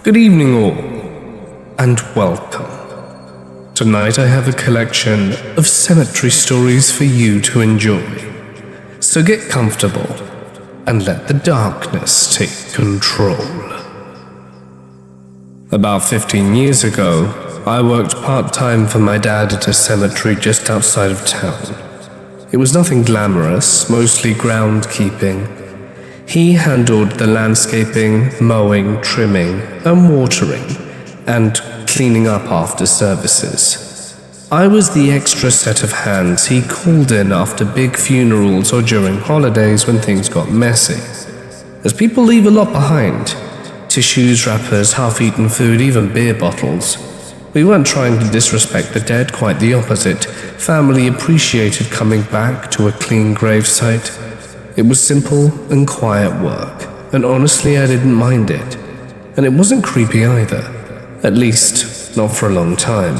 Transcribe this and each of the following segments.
Good evening all, and welcome. Tonight I have a collection of cemetery stories for you to enjoy. So get comfortable and let the darkness take control. About 15 years ago, I worked part-time for my dad at a cemetery just outside of town. It was nothing glamorous, mostly groundkeeping. He handled the landscaping, mowing, trimming, and watering, and cleaning up after services. I was the extra set of hands he called in after big funerals or during holidays when things got messy. As people leave a lot behind: tissues, wrappers, half-eaten food, even beer bottles. We weren't trying to disrespect the dead, quite the opposite. Family appreciated coming back to a clean gravesite. It was simple and quiet work, and honestly I didn't mind it. And it wasn't creepy either, at least not for a long time.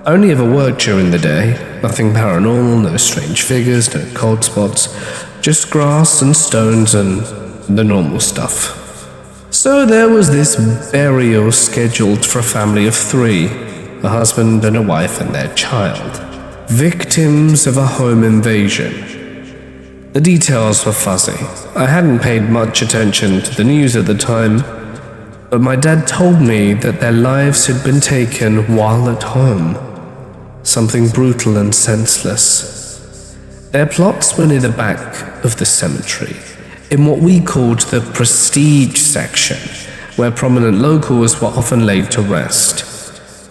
I only ever worked during the day, nothing paranormal, no strange figures, no cold spots, just grass and stones and the normal stuff. So there was this burial scheduled for a family of 3, a husband and a wife and their child, victims of a home invasion. The details were fuzzy. I hadn't paid much attention to the news at the time, but my dad told me that their lives had been taken while at home. Something brutal and senseless. Their plots were near the back of the cemetery, in what we called the prestige section, where prominent locals were often laid to rest.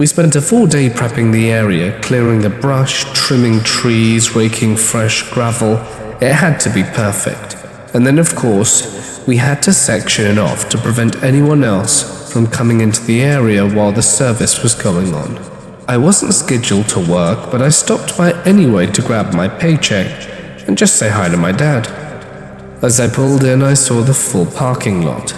We spent a full day prepping the area, clearing the brush, trimming trees, raking fresh gravel. It had to be perfect. And then, of course, we had to section it off to prevent anyone else from coming into the area while the service was going on. I wasn't scheduled to work, but I stopped by anyway to grab my paycheck and just say hi to my dad. As I pulled in, I saw the full parking lot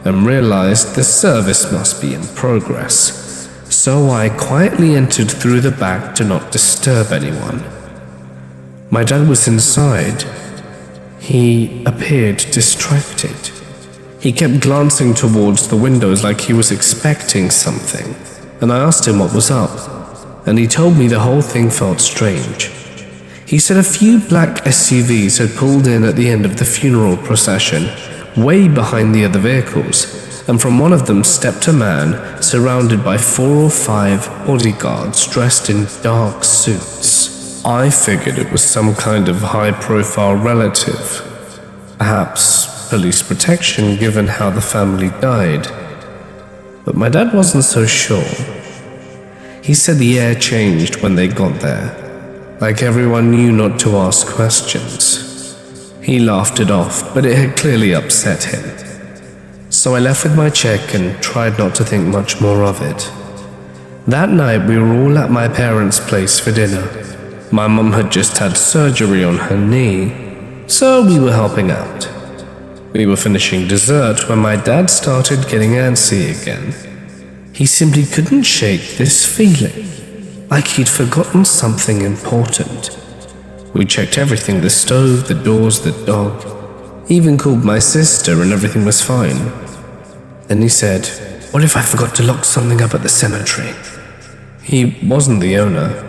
and realized the service must be in progress. So I quietly entered through the back to not disturb anyone. My dad was inside. He appeared distracted. He kept glancing towards the windows like he was expecting something, and I asked him what was up, and he told me the whole thing felt strange. He said a few black SUVs had pulled in at the end of the funeral procession, way behind the other vehicles, and from one of them stepped a man surrounded by 4 or 5 bodyguards dressed in dark suits. I figured it was some kind of high-profile relative, perhaps police protection given how the family died. But my dad wasn't so sure. He said the air changed when they got there, like everyone knew not to ask questions. He laughed it off, but it had clearly upset him. So I left with my check and tried not to think much more of it. That night we were all at my parents' place for dinner. My mum had just had surgery on her knee, so we were helping out. We were finishing dessert when my dad started getting antsy again. He simply couldn't shake this feeling, like he'd forgotten something important. We checked everything, the stove, the doors, the dog, even called my sister and everything was fine. Then he said, "What if I forgot to lock something up at the cemetery?" He wasn't the owner,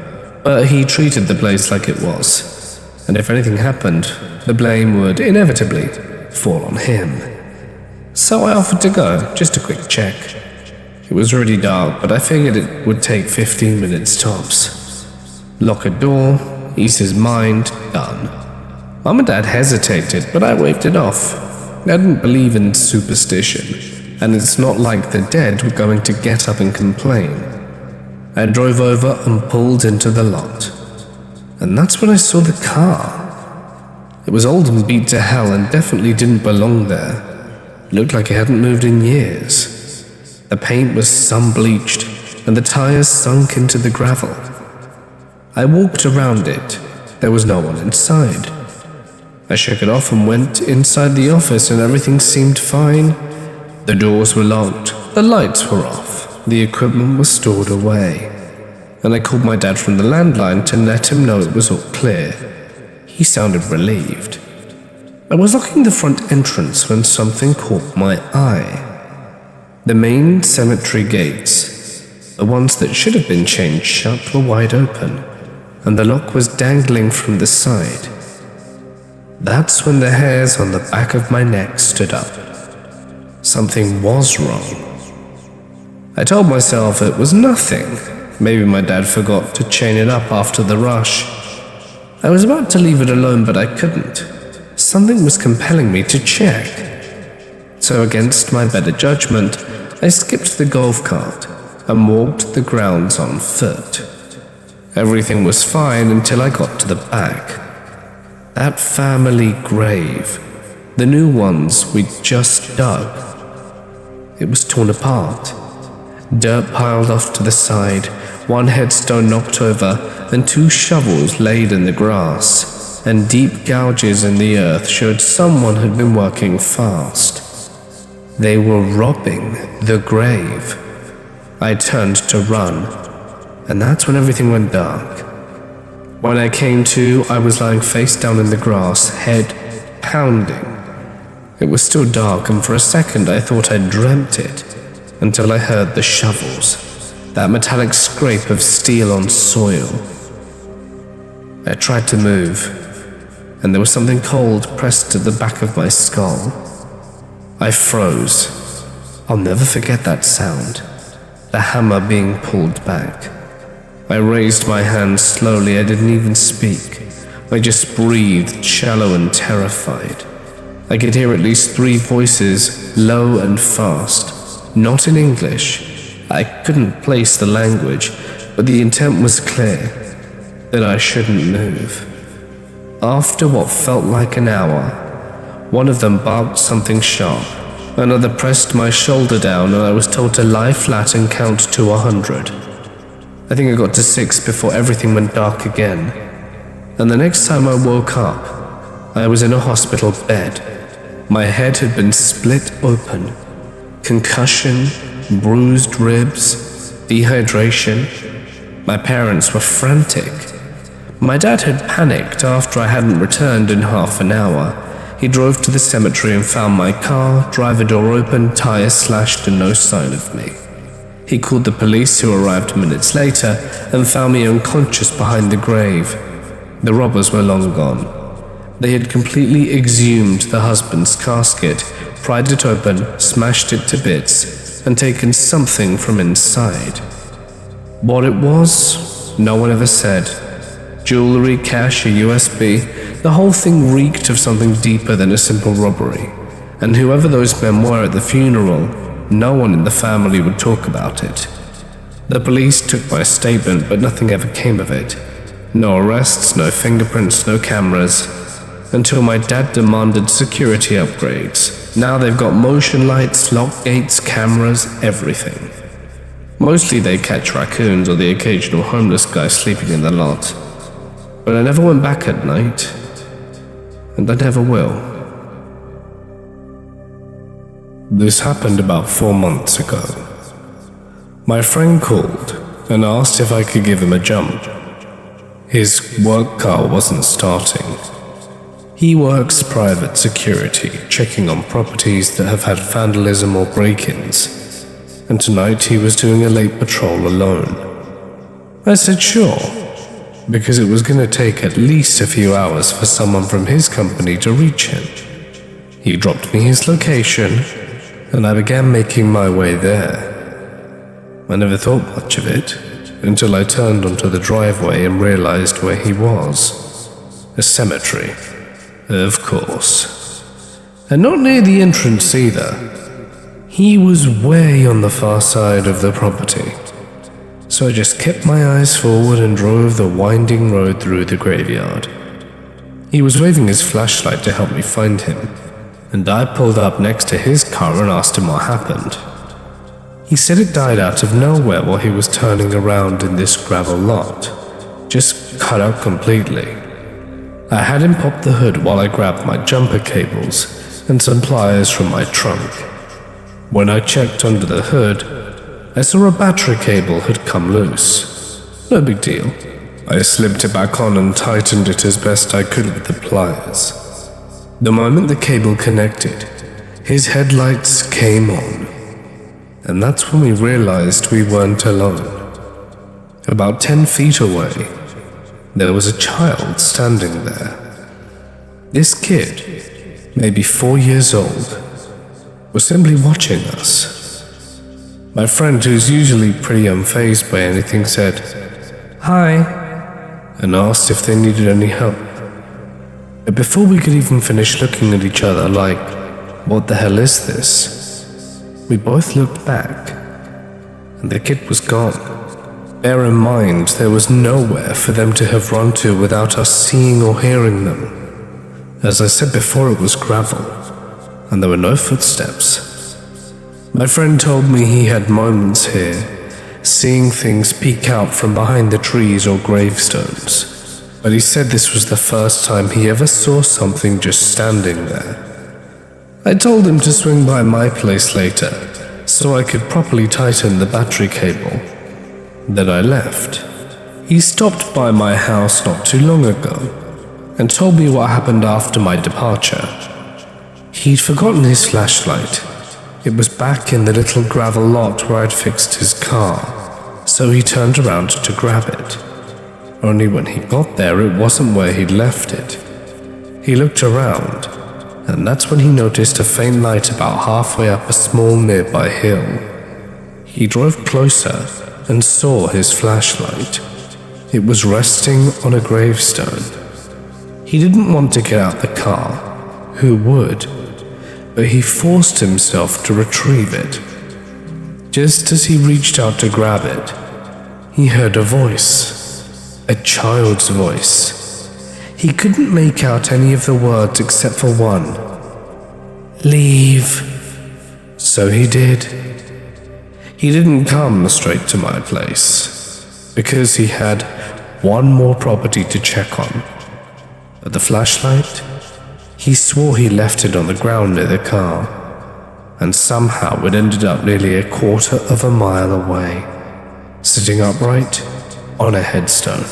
but he treated the place like it was, and if anything happened, the blame would inevitably fall on him. So I offered to go, just a quick check. It was already dark, but I figured it would take 15 minutes tops. Lock a door, ease his mind, done. Mum and Dad hesitated, but I waved it off. I didn't believe in superstition, and it's not like the dead were going to get up and complain. I drove over and pulled into the lot, and that's when I saw the car. It was old and beat to hell and definitely didn't belong there. It looked like it hadn't moved in years. The paint was sun-bleached, and the tires sunk into the gravel. I walked around it. There was no one inside. I shook it off and went inside the office, and everything seemed fine. The doors were locked, the lights were off, the equipment was stored away. And I called my dad from the landline to let him know it was all clear. He sounded relieved. I was locking the front entrance when something caught my eye. The main cemetery gates, the ones that should have been chained shut, were wide open, and the lock was dangling from the side. That's when the hairs on the back of my neck stood up. Something was wrong. I told myself it was nothing. Maybe my dad forgot to chain it up after the rush. I was about to leave it alone, but I couldn't. Something was compelling me to check. So against my better judgment, I skipped the golf cart and walked the grounds on foot. Everything was fine until I got to the back. That family grave, the new ones we'd just dug. It was torn apart. Dirt piled off to the side, one headstone knocked over, and 2 shovels laid in the grass, and deep gouges in the earth showed someone had been working fast. They were robbing the grave. I turned to run, and that's when everything went dark. When I came to, I was lying face down in the grass, head pounding. It was still dark, and for a second I thought I'd dreamt it, until I heard the shovels, that metallic scrape of steel on soil. I tried to move, and there was something cold pressed to the back of my skull. I froze. I'll never forget that sound, the hammer being pulled back. I raised my hand slowly. I didn't even speak. I just breathed, shallow and terrified. I could hear at least 3 voices, low and fast, not in English. I couldn't place the language, but the intent was clear, that I shouldn't move. After what felt like an hour, one of them barked something sharp, another pressed my shoulder down, and I was told to lie flat and count to 100. I think I got to 6 before everything went dark again, and the next time I woke up, I was in a hospital bed. My head had been split open. Concussion, bruised ribs, dehydration. My parents were frantic. My dad had panicked after I hadn't returned in half an hour. He drove to the cemetery and found my car, driver door open, tires slashed, and no sign of me. He called the police, who arrived minutes later and found me unconscious behind the grave. The robbers were long gone. They had completely exhumed the husband's casket, pried it open, smashed it to bits, and taken something from inside. What it was, no one ever said. Jewelry, cash, a USB, the whole thing reeked of something deeper than a simple robbery. And whoever those men were at the funeral, no one in the family would talk about it. The police took my statement, but nothing ever came of it. No arrests, no fingerprints, no cameras, until my dad demanded security upgrades. Now they've got motion lights, lock gates, cameras, everything. Mostly they catch raccoons or the occasional homeless guy sleeping in the lot. But I never went back at night, and I never will. This happened about 4 months ago. My friend called and asked if I could give him a jump. His work car wasn't starting. He works private security, checking on properties that have had vandalism or break-ins, and tonight he was doing a late patrol alone. I said sure, because it was going to take at least a few hours for someone from his company to reach him. He dropped me his location, and I began making my way there. I never thought much of it, until I turned onto the driveway and realized where he was. A cemetery, of course. And not near the entrance either. He was way on the far side of the property. So I just kept my eyes forward and drove the winding road through the graveyard. He was waving his flashlight to help me find him, and I pulled up next to his car and asked him what happened. He said it died out of nowhere while he was turning around in this gravel lot. Just cut out completely. I had him pop the hood while I grabbed my jumper cables and some pliers from my trunk. When I checked under the hood, I saw a battery cable had come loose. No big deal. I slipped it back on and tightened it as best I could with the pliers. The moment the cable connected, his headlights came on, And that's when we realized we weren't alone. About 10 feet away, there was a child standing there. This kid, maybe 4 years old, was simply watching us. My friend, who's usually pretty unfazed by anything, said, "Hi," and asked if they needed any help. But before we could even finish looking at each other like, "What the hell is this?" we both looked back, and the kid was gone. Bear in mind, there was nowhere for them to have run to without us seeing or hearing them. As I said before, it was gravel, and there were no footsteps. My friend told me he had moments here, seeing things peek out from behind the trees or gravestones, but he said this was the first time he ever saw something just standing there. I told him to swing by my place later, so I could properly tighten the battery cable. Then I left. He stopped by my house not too long ago and told me what happened after my departure. He'd forgotten his flashlight. It was back in the little gravel lot where I'd fixed his car, so he turned around to grab it. Only when he got there, it wasn't where he'd left it. He looked around, and that's when he noticed a faint light about halfway up a small nearby hill. He drove closer and saw his flashlight. It was resting on a gravestone. He didn't want to get out the car. Who would? But he forced himself to retrieve it. Just as he reached out to grab it, he heard a voice. A child's voice. He couldn't make out any of the words except for one. "Leave." So he did. He didn't come straight to my place, because he had one more property to check on. But the flashlight, he swore he left it on the ground near the car, and somehow it ended up nearly a quarter of a mile away, sitting upright on a headstone.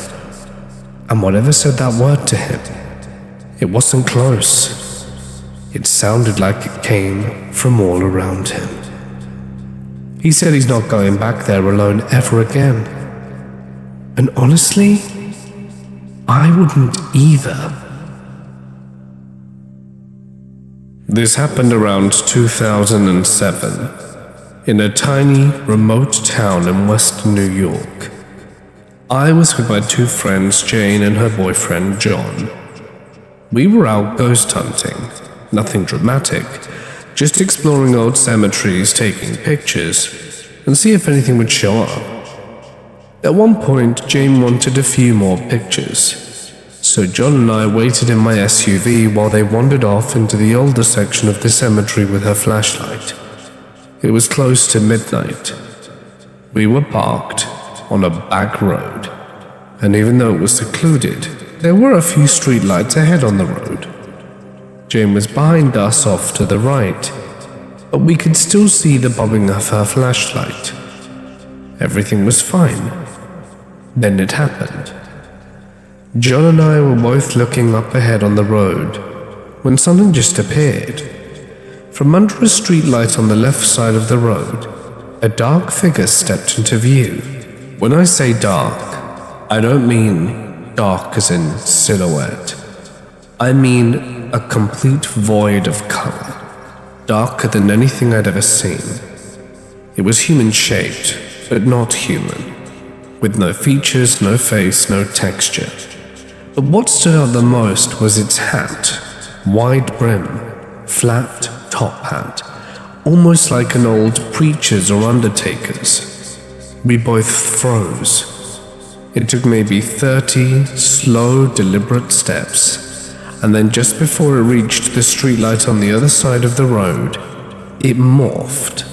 And whatever said that word to him, it wasn't close. It sounded like it came from all around him. He said he's not going back there alone ever again. And honestly, I wouldn't either. This happened around 2007, in a tiny, remote town in western New York. I was with my two friends, Jane and her boyfriend, John. We were out ghost hunting, nothing dramatic, just exploring old cemeteries, taking pictures, and see if anything would show up. At one point, Jane wanted a few more pictures, so John and I waited in my SUV while they wandered off into the older section of the cemetery with her flashlight. It was close to midnight. We were parked on a back road, and even though it was secluded, there were a few streetlights ahead on the road. Jane was behind us off to the right, but we could still see the bobbing of her flashlight. Everything was fine. Then it happened. John and I were both looking up ahead on the road when something just appeared. From under a streetlight on the left side of the road, a dark figure stepped into view. When I say dark, I don't mean dark as in silhouette. I mean a complete void of color, darker than anything I'd ever seen. It was human-shaped, but not human, with no features, no face, no texture. But what stood out the most was its hat, wide brim, flat top hat, almost like an old preacher's or undertaker's. We both froze. It took maybe 30 slow, deliberate steps, and then just before it reached the streetlight on the other side of the road, it morphed.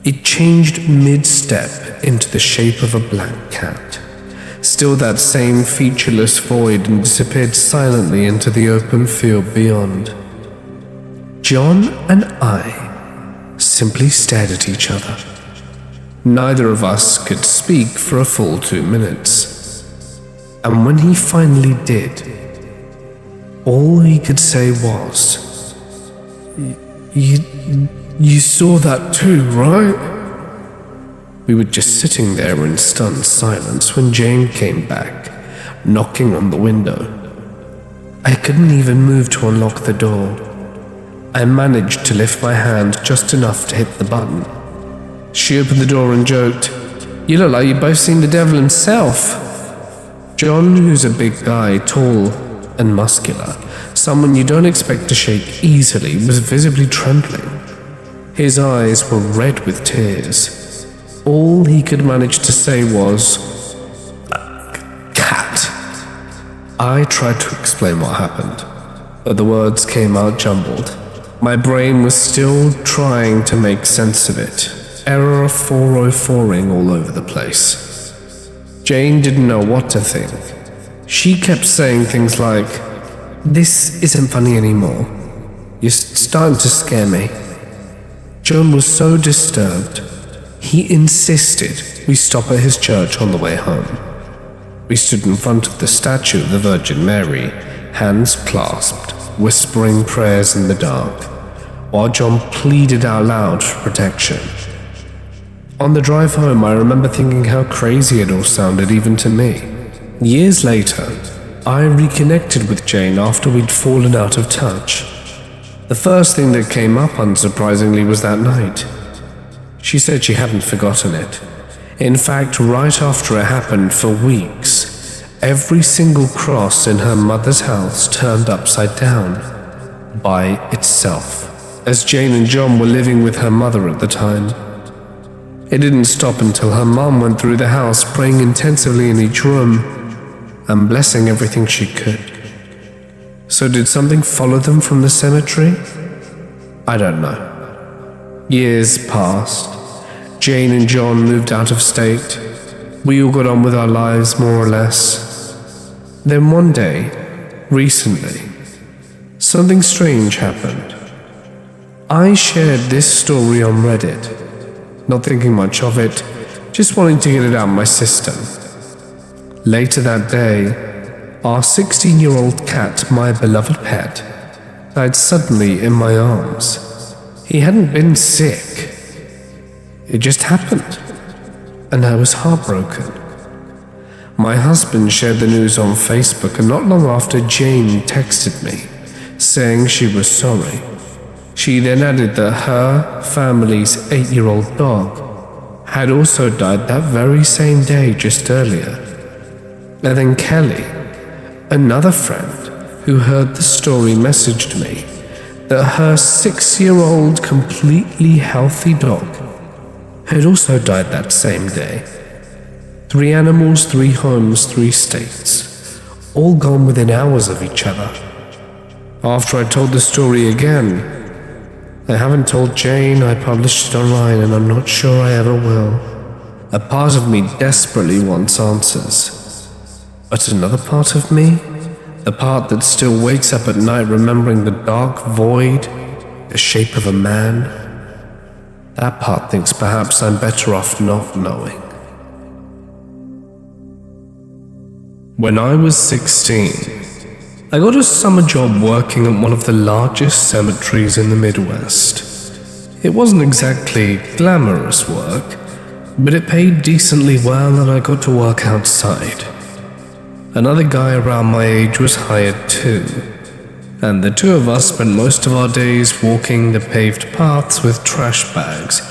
It changed mid-step into the shape of a black cat, still that same featureless void, and disappeared silently into the open field beyond. John and I simply stared at each other. Neither of us could speak for a full 2 minutes, and when he finally did, all he could say was, You saw that too, right?" We were just sitting there in stunned silence when Jane came back, knocking on the window. I couldn't even move to unlock the door. I managed to lift my hand just enough to hit the button. She opened the door and joked, "You look like you've both seen the devil himself." John, who's a big guy, tall and muscular, someone you don't expect to shake easily, was visibly trembling. His eyes were red with tears. All he could manage to say was, "Cat." I tried to explain what happened, but the words came out jumbled. My brain was still trying to make sense of it. Error 404ing all over the place. Jane didn't know what to think. She kept saying things like, "This isn't funny anymore. You're starting to scare me." John was so disturbed, he insisted we stop at his church on the way home. We stood in front of the statue of the Virgin Mary, hands clasped, whispering prayers in the dark, while John pleaded out loud for protection. On the drive home, I remember thinking how crazy it all sounded even to me. Years later, I reconnected with Jane after we'd fallen out of touch. The first thing that came up, unsurprisingly, was that night. She said she hadn't forgotten it. In fact, right after it happened, for weeks, every single cross in her mother's house turned upside down, by itself, as Jane and John were living with her mother at the time. It didn't stop until her mom went through the house praying intensively in each room and blessing everything she could. So did something follow them from the cemetery? I don't know. Years passed. Jane and John moved out of state. We all got on with our lives more or less. Then one day, recently, something strange happened. I shared this story on Reddit, not thinking much of it, just wanting to get it out of my system. Later that day, our 16-year-old cat, my beloved pet, died suddenly in my arms. He hadn't been sick. It just happened, and I was heartbroken. My husband shared the news on Facebook, and not long after, Jane texted me, saying she was sorry. She then added that her family's 8-year-old dog had also died that very same day just earlier. And then Kelly, another friend who heard the story, messaged me that her 6-year-old completely healthy dog had also died that same day. 3 animals, 3 homes, 3 states, all gone within hours of each other. After I told the story again, I haven't told Jane, I published it online, and I'm not sure I ever will. A part of me desperately wants answers. But another part of me, the part that still wakes up at night remembering the dark void, the shape of a man, that part thinks perhaps I'm better off not knowing. When I was 16, I got a summer job working at one of the largest cemeteries in the Midwest. It wasn't exactly glamorous work, but it paid decently well and I got to work outside. Another guy around my age was hired too, and the two of us spent most of our days walking the paved paths with trash bags,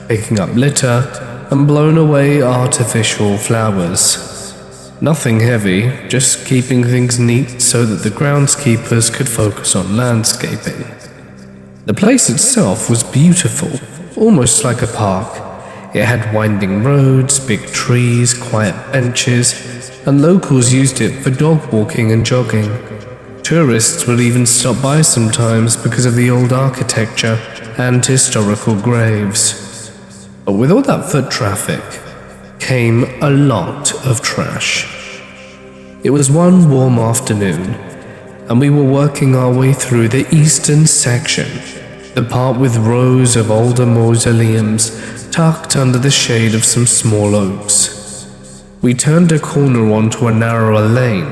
picking up litter and blowing away artificial flowers. Nothing heavy, just keeping things neat so that the groundskeepers could focus on landscaping. The place itself was beautiful, almost like a park. It had winding roads, big trees, quiet benches, and locals used it for dog walking and jogging. Tourists would even stop by sometimes because of the old architecture and historical graves. But with all that foot traffic came a lot of trash. It was one warm afternoon, and we were working our way through the eastern section, the part with rows of older mausoleums tucked under the shade of some small oaks. We turned a corner onto a narrower lane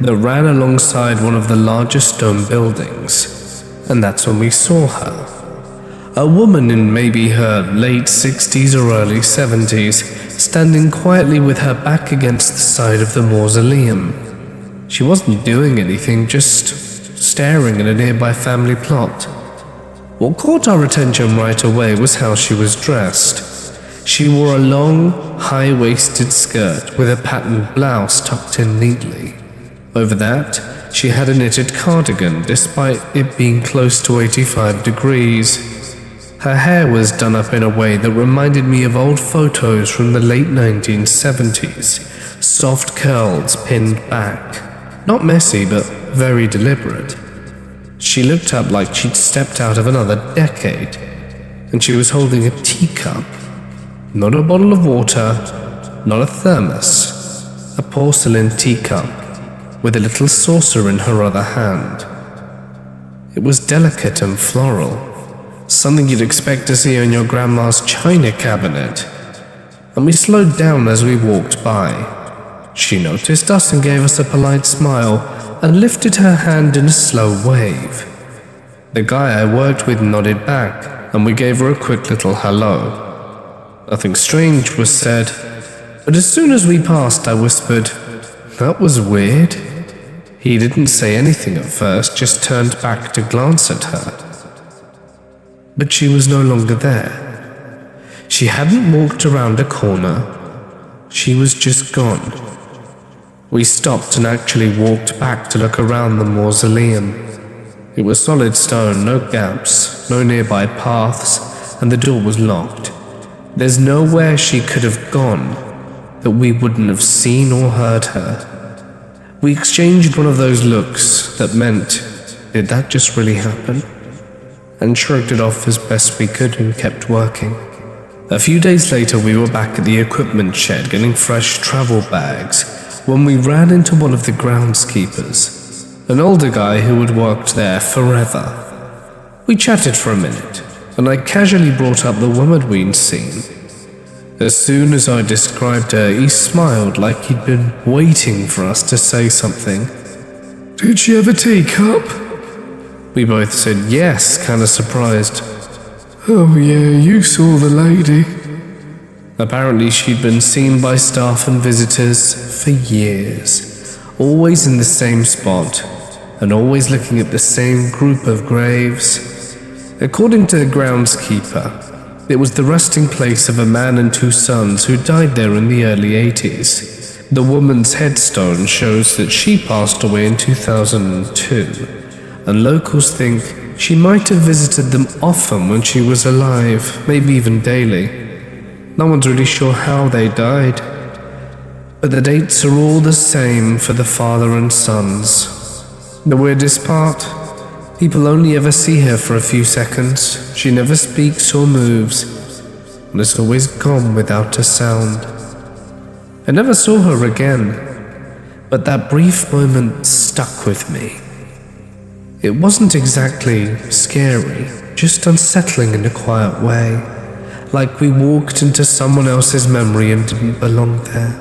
that ran alongside one of the larger stone buildings, and that's when we saw her. A woman in maybe her late 60s or early 70s, standing quietly with her back against the side of the mausoleum. She wasn't doing anything, just staring at a nearby family plot. What caught our attention right away was how she was dressed. She wore a long, high-waisted skirt with a patterned blouse tucked in neatly. Over that, she had a knitted cardigan despite it being close to 85 degrees. Her hair was done up in a way that reminded me of old photos from the late 1970s, soft curls pinned back. Not messy, but very deliberate. She looked up like she'd stepped out of another decade, and she was holding a teacup. Not a bottle of water, not a thermos, a porcelain teacup with a little saucer in her other hand. It was delicate and floral, something you'd expect to see in your grandma's china cabinet, and we slowed down as we walked by. She noticed us and gave us a polite smile and lifted her hand in a slow wave. The guy I worked with nodded back, and we gave her a quick little hello. Nothing strange was said, but as soon as we passed, I whispered, "That was weird." He didn't say anything at first, just turned back to glance at her. But she was no longer there. She hadn't walked around a corner. She was just gone. We stopped and actually walked back to look around the mausoleum. It was solid stone, no gaps, no nearby paths, and the door was locked. There's nowhere she could have gone that we wouldn't have seen or heard her. We exchanged one of those looks that meant, did that just really happen? And shrugged it off as best we could and kept working. A few days later, we were back at the equipment shed getting fresh travel bags when we ran into one of the groundskeepers, an older guy who had worked there forever. We chatted for a minute, and I casually brought up the woman we'd seen. As soon as I described her, he smiled like he'd been waiting for us to say something. "Did she have a teacup?" We both said yes, kinda surprised. "Oh yeah, you saw the lady." Apparently she'd been seen by staff and visitors for years, always in the same spot, and always looking at the same group of graves. According to the groundskeeper, it was the resting place of a man and two sons who died there in the early 80s. The woman's headstone shows that she passed away in 2002, and locals think she might have visited them often when she was alive, maybe even daily. No one's really sure how they died, but the dates are all the same for the father and sons. The weirdest part? People only ever see her for a few seconds. She never speaks or moves, and is always gone without a sound. I never saw her again, but that brief moment stuck with me. It wasn't exactly scary, just unsettling in a quiet way, like we walked into someone else's memory and didn't belong there.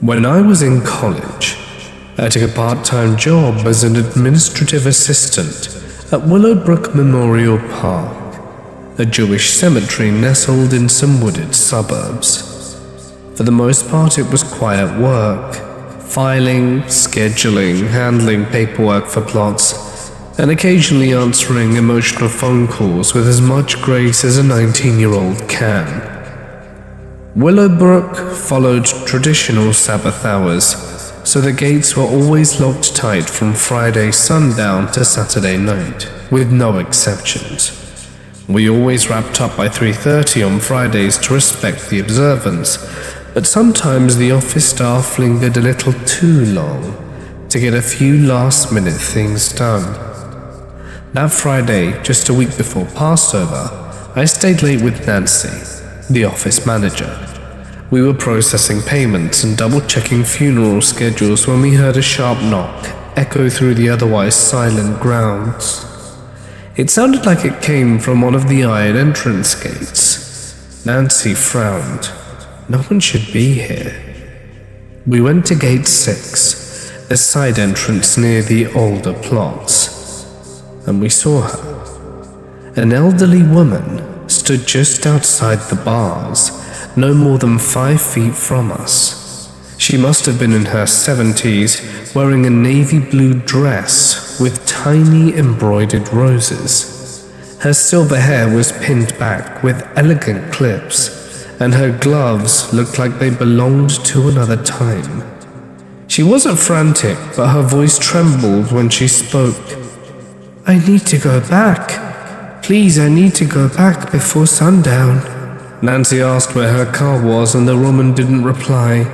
When I was in college, I took a part-time job as an administrative assistant at Willowbrook Memorial Park, a Jewish cemetery nestled in some wooded suburbs. For the most part, it was quiet work, filing, scheduling, handling paperwork for plots, and occasionally answering emotional phone calls with as much grace as a 19-year-old can. Willowbrook followed traditional Sabbath hours, so the gates were always locked tight from Friday sundown to Saturday night, with no exceptions. We always wrapped up by 3:30 on Fridays to respect the observance, but sometimes the office staff lingered a little too long to get a few last-minute things done. That Friday, just a week before Passover, I stayed late with Nancy, the office manager. We were processing payments and double-checking funeral schedules when we heard a sharp knock echo through the otherwise silent grounds. It sounded like it came from one of the iron entrance gates. Nancy frowned. No one should be here. We went to gate 6, the side entrance near the older plots. and we saw her. An elderly woman stood just outside the bars, no more than 5 feet from us. She must have been in her 70s, wearing a navy blue dress with tiny embroidered roses. Her silver hair was pinned back with elegant clips, and her gloves looked like they belonged to another time. She wasn't frantic, but her voice trembled when she spoke. "I need to go back. Please, I need to go back before sundown." Nancy asked where her car was, and the woman didn't reply.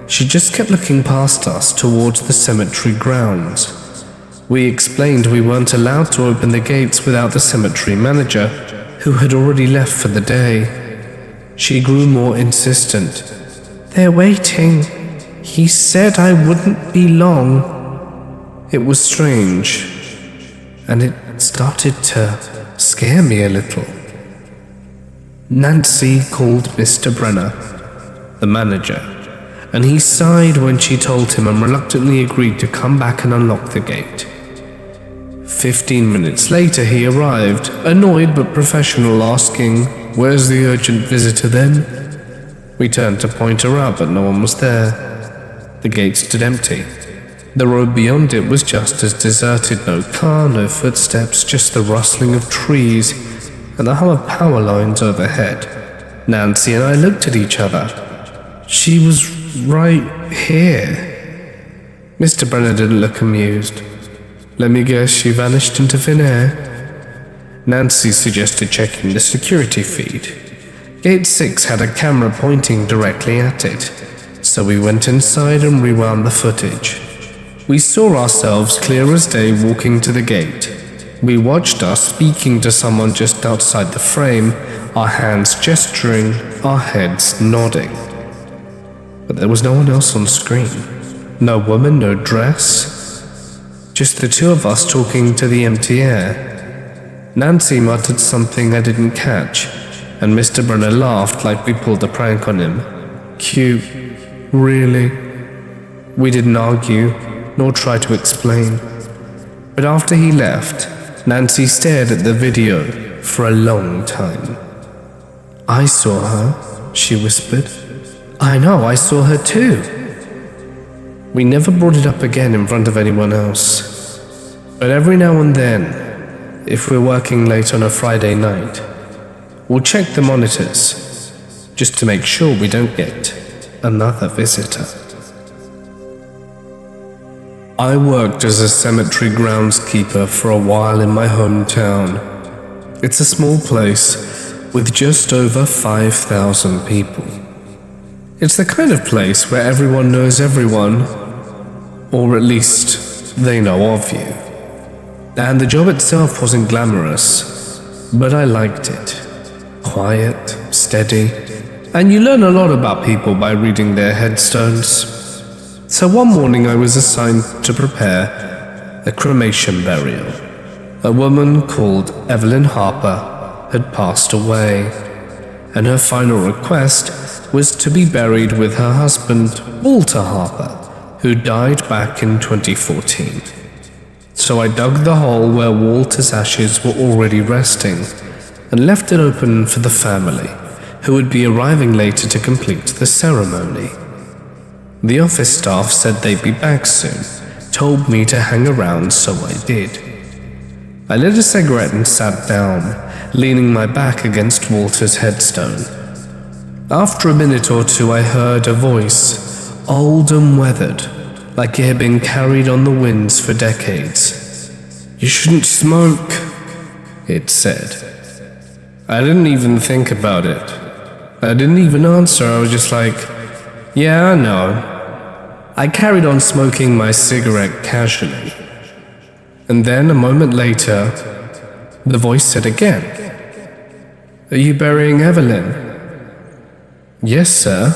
She just kept looking past us towards the cemetery grounds. We explained we weren't allowed to open the gates without the cemetery manager, who had already left for the day. She grew more insistent. "They're waiting. He said I wouldn't be long." It was strange, and it started to scare me a little. Nancy called Mr. Brenner, the manager, and he sighed when she told him and reluctantly agreed to come back and unlock the gate. 15 minutes later he arrived, annoyed but professional, asking, "Where's the urgent visitor then?" We turned to point her out, but no one was there. The gate stood empty. The road beyond it was just as deserted, no car, no footsteps, just the rustling of trees and the hum of power lines overhead. Nancy and I looked at each other. She was right here. Mr. Brenner didn't look amused. "Let me guess, she vanished into thin air?" Nancy suggested checking the security feed. Gate 6 had a camera pointing directly at it, so we went inside and rewound the footage. We saw ourselves clear as day walking to the gate. We watched us speaking to someone just outside the frame, our hands gesturing, our heads nodding. But there was no one else on screen. No woman, no dress. Just the two of us talking to the empty air. Nancy muttered something I didn't catch, and Mr. Brenner laughed like we pulled a prank on him. Cute. Really? We didn't argue, nor try to explain. But after he left, Nancy stared at the video for a long time. "I saw her," she whispered. "I know, I saw her too." We never brought it up again in front of anyone else. But every now and then, if we're working late on a Friday night, we'll check the monitors, just to make sure we don't get another visitor. I worked as a cemetery groundskeeper for a while in my hometown. It's a small place with just over 5,000 people. It's the kind of place where everyone knows everyone, or at least they know of you. And the job itself wasn't glamorous, but I liked it. Quiet, steady, and you learn a lot about people by reading their headstones. So one morning I was assigned to prepare a cremation burial. A woman called Evelyn Harper had passed away, and her final request was to be buried with her husband, Walter Harper, who died back in 2014. So I dug the hole where Walter's ashes were already resting and left it open for the family, who would be arriving later to complete the ceremony. The office staff said they'd be back soon, told me to hang around, so I did. I lit a cigarette and sat down, leaning my back against Walter's headstone. After a minute or two I heard a voice, old and weathered, like it had been carried on the winds for decades. "You shouldn't smoke," it said. I didn't even think about it. I didn't even answer. I was just like, "Yeah, I know." I carried on smoking my cigarette casually. And then, a moment later, the voice said again, "Are you burying Evelyn?" "Yes, sir,"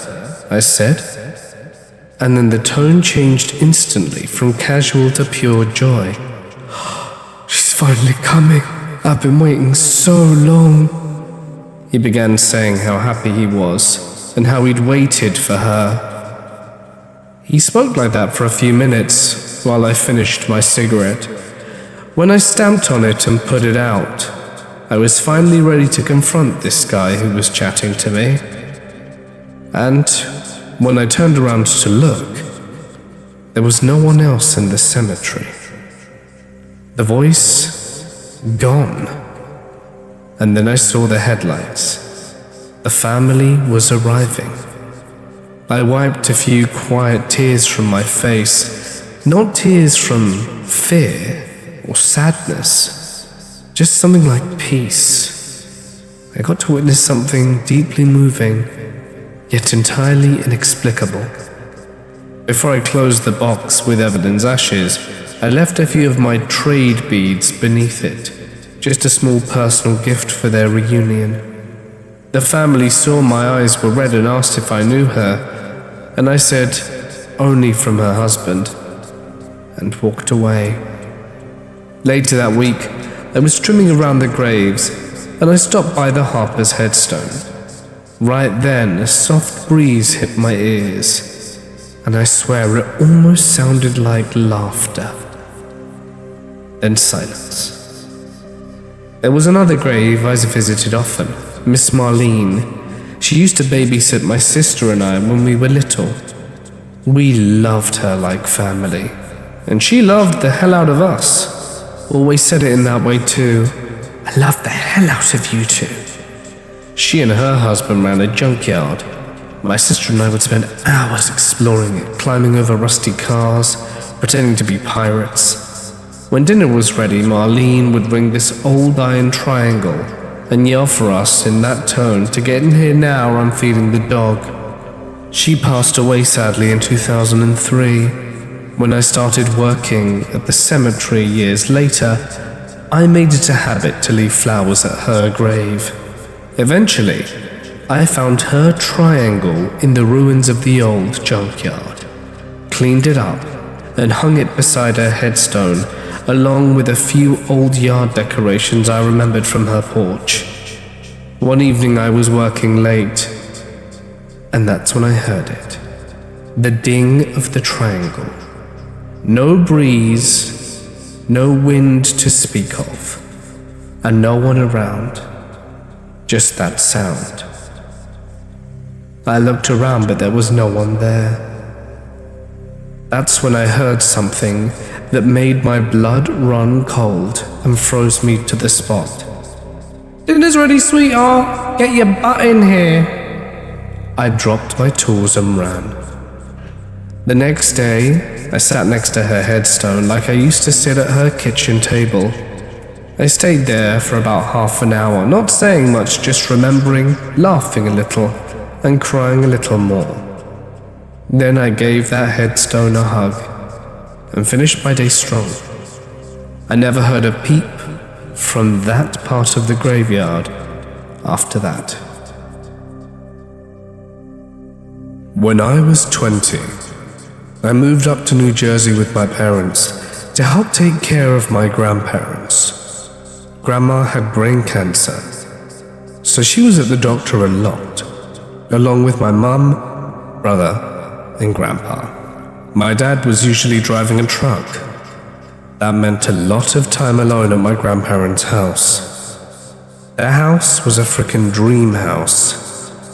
I said. And then the tone changed instantly from casual to pure joy. "She's finally coming. I've been waiting so long." He began saying how happy he was and how he'd waited for her. He spoke like that for a few minutes while I finished my cigarette. When I stamped on it and put it out, I was finally ready to confront this guy who was chatting to me. And when I turned around to look, there was no one else in the cemetery. The voice gone. And then I saw the headlights. The family was arriving. I wiped a few quiet tears from my face, not tears from fear or sadness, just something like peace. I got to witness something deeply moving, yet entirely inexplicable. Before I closed the box with Evelyn's ashes, I left a few of my trade beads beneath it, just a small personal gift for their reunion. The family saw my eyes were red and asked if I knew her, and I said, only from her husband, and walked away. Later that week, I was trimming around the graves, and I stopped by the Harper's headstone. Right then, a soft breeze hit my ears, and I swear it almost sounded like laughter. Then silence. There was another grave I visited often, Miss Marlene. She used to babysit my sister and I when we were little. We loved her like family, and she loved the hell out of us. Always said it in that way too. I love the hell out of you two. She and her husband ran a junkyard. My sister and I would spend hours exploring it, climbing over rusty cars, pretending to be pirates. When dinner was ready, Marlene would ring this old iron triangle and yell for us in that tone to get in here now or I'm feeding the dog. She passed away sadly in 2003. When I started working at the cemetery years later, I made it a habit to leave flowers at her grave. Eventually, I found her triangle in the ruins of the old junkyard, cleaned it up, and hung it beside her headstone, along with a few old yard decorations I remembered from her porch. One evening I was working late, and that's when I heard it. The ding of the triangle. No breeze, no wind to speak of, and no one around. Just that sound. I looked around, but there was no one there. That's when I heard something that made my blood run cold and froze me to the spot. Dinner's ready, sweetheart. Get your butt in here. I dropped my tools and ran. The next day, I sat next to her headstone like I used to sit at her kitchen table. I stayed there for about half an hour, not saying much, just remembering, laughing a little, and crying a little more. Then I gave that headstone a hug and finished my day strong. I never heard a peep from that part of the graveyard after that. When I was 20, I moved up to New Jersey with my parents to help take care of my grandparents. Grandma had brain cancer, so she was at the doctor a lot, along with my mum, brother, and Grandpa. My dad was usually driving a truck. That meant a lot of time alone at my grandparents' house. Their house was a frickin' dream house.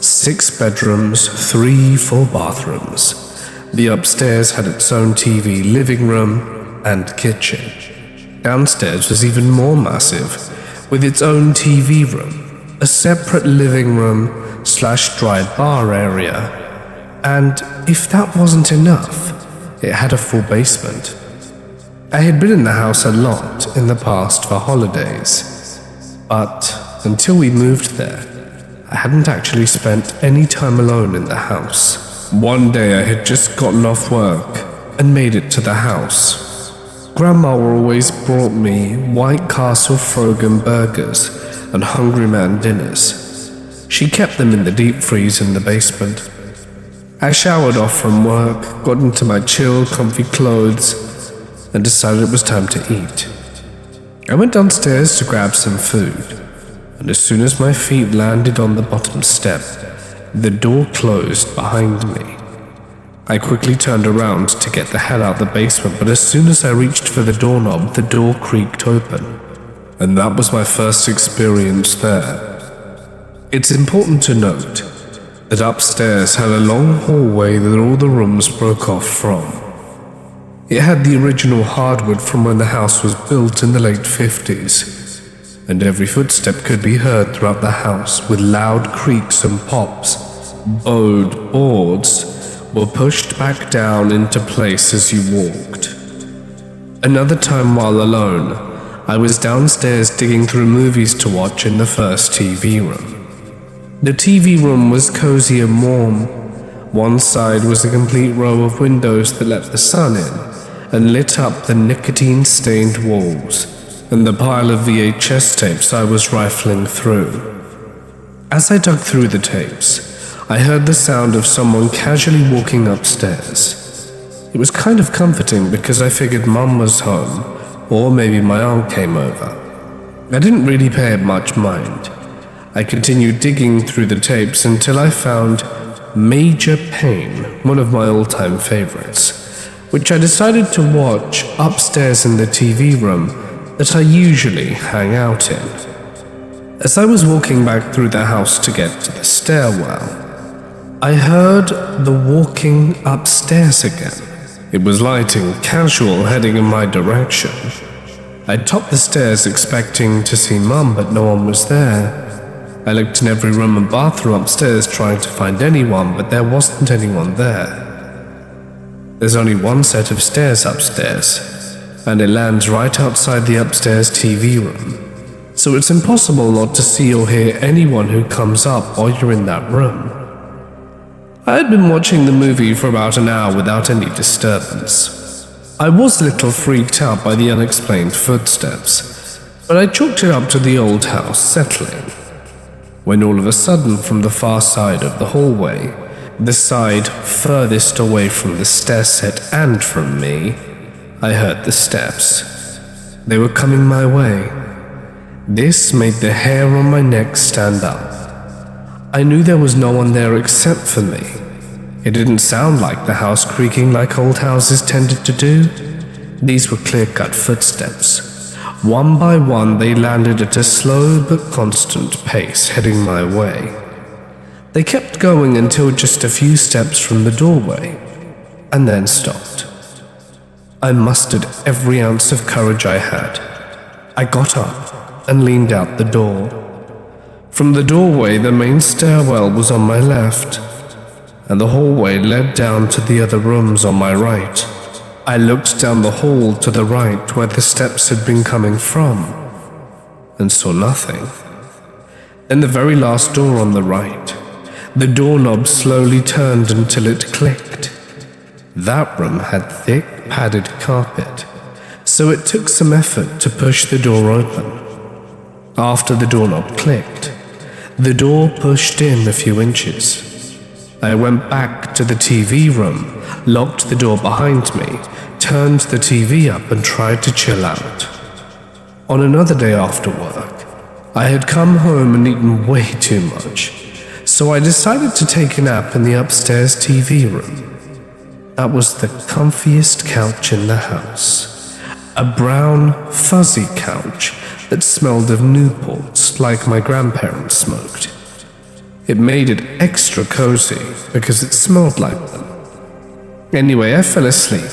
6 bedrooms, 3 full bathrooms. The upstairs had its own TV, living room, and kitchen. Downstairs was even more massive, with its own TV room, a separate living room / dry bar area. And if that wasn't enough, it had a full basement. I had been in the house a lot in the past for holidays, but until we moved there, I hadn't actually spent any time alone in the house. One day I had just gotten off work and made it to the house. Grandma always brought me White Castle frozen burgers and Hungry Man dinners. She kept them in the deep freeze in the basement. I showered off from work, got into my chill, comfy clothes, and decided it was time to eat. I went downstairs to grab some food, and as soon as my feet landed on the bottom step, the door closed behind me. I quickly turned around to get the hell out of the basement, but as soon as I reached for the doorknob, the door creaked open. And that was my first experience there. It's important to note that upstairs had a long hallway that all the rooms broke off from. It had the original hardwood from when the house was built in the late 50s, and every footstep could be heard throughout the house with loud creaks and pops. Bowed boards were pushed back down into place as you walked. Another time while alone, I was downstairs digging through movies to watch in the first TV room. The TV room was cozy and warm. One side was a complete row of windows that let the sun in and lit up the nicotine-stained walls and the pile of VHS tapes I was rifling through. As I dug through the tapes, I heard the sound of someone casually walking upstairs. It was kind of comforting because I figured Mum was home, or maybe my aunt came over. I didn't really pay it much mind. I continued digging through the tapes until I found Major Pain, one of my all-time favorites, which I decided to watch upstairs in the TV room that I usually hang out in. As I was walking back through the house to get to the stairwell, I heard the walking upstairs again. It was light and casual, heading in my direction. I topped the stairs expecting to see Mum, but no one was there. I looked in every room and bathroom upstairs trying to find anyone, but there wasn't anyone there. There's only one set of stairs upstairs, and it lands right outside the upstairs TV room, so it's impossible not to see or hear anyone who comes up while you're in that room. I had been watching the movie for about an hour without any disturbance. I was a little freaked out by the unexplained footsteps, but I chalked it up to the old house settling. When all of a sudden, from the far side of the hallway, the side furthest away from the stair set and from me, I heard the steps. They were coming my way. This made the hair on my neck stand up. I knew there was no one there except for me. It didn't sound like the house creaking like old houses tended to do. These were clear-cut footsteps. One by one, they landed at a slow but constant pace, heading my way. They kept going until just a few steps from the doorway, and then stopped. I mustered every ounce of courage I had. I got up and leaned out the door. From the doorway, the main stairwell was on my left, and the hallway led down to the other rooms on my right. I looked down the hall to the right where the steps had been coming from, and saw nothing. Then the very last door on the right, the doorknob slowly turned until it clicked. That room had thick, padded carpet, so it took some effort to push the door open. After the doorknob clicked, the door pushed in a few inches. I went back to the TV room, locked the door behind me, turned the TV up and tried to chill out. On another day after work, I had come home and eaten way too much, so I decided to take a nap in the upstairs TV room. That was the comfiest couch in the house. A brown, fuzzy couch that smelled of Newports like my grandparents smoked. It made it extra cozy because it smelled like them. Anyway, I fell asleep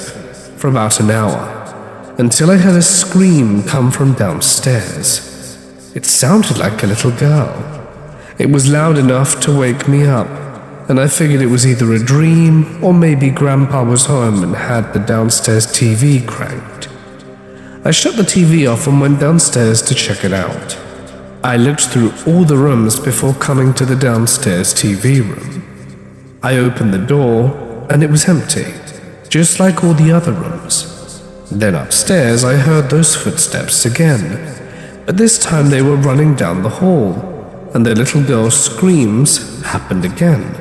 for about an hour until I heard a scream come from downstairs. It sounded like a little girl. It was loud enough to wake me up, and I figured it was either a dream or maybe Grandpa was home and had the downstairs TV cranked. I shut the TV off and went downstairs to check it out. I looked through all the rooms before coming to the downstairs TV room. I opened the door and it was empty, just like all the other rooms. Then upstairs I heard those footsteps again, but this time they were running down the hall, and the little girl's screams happened again,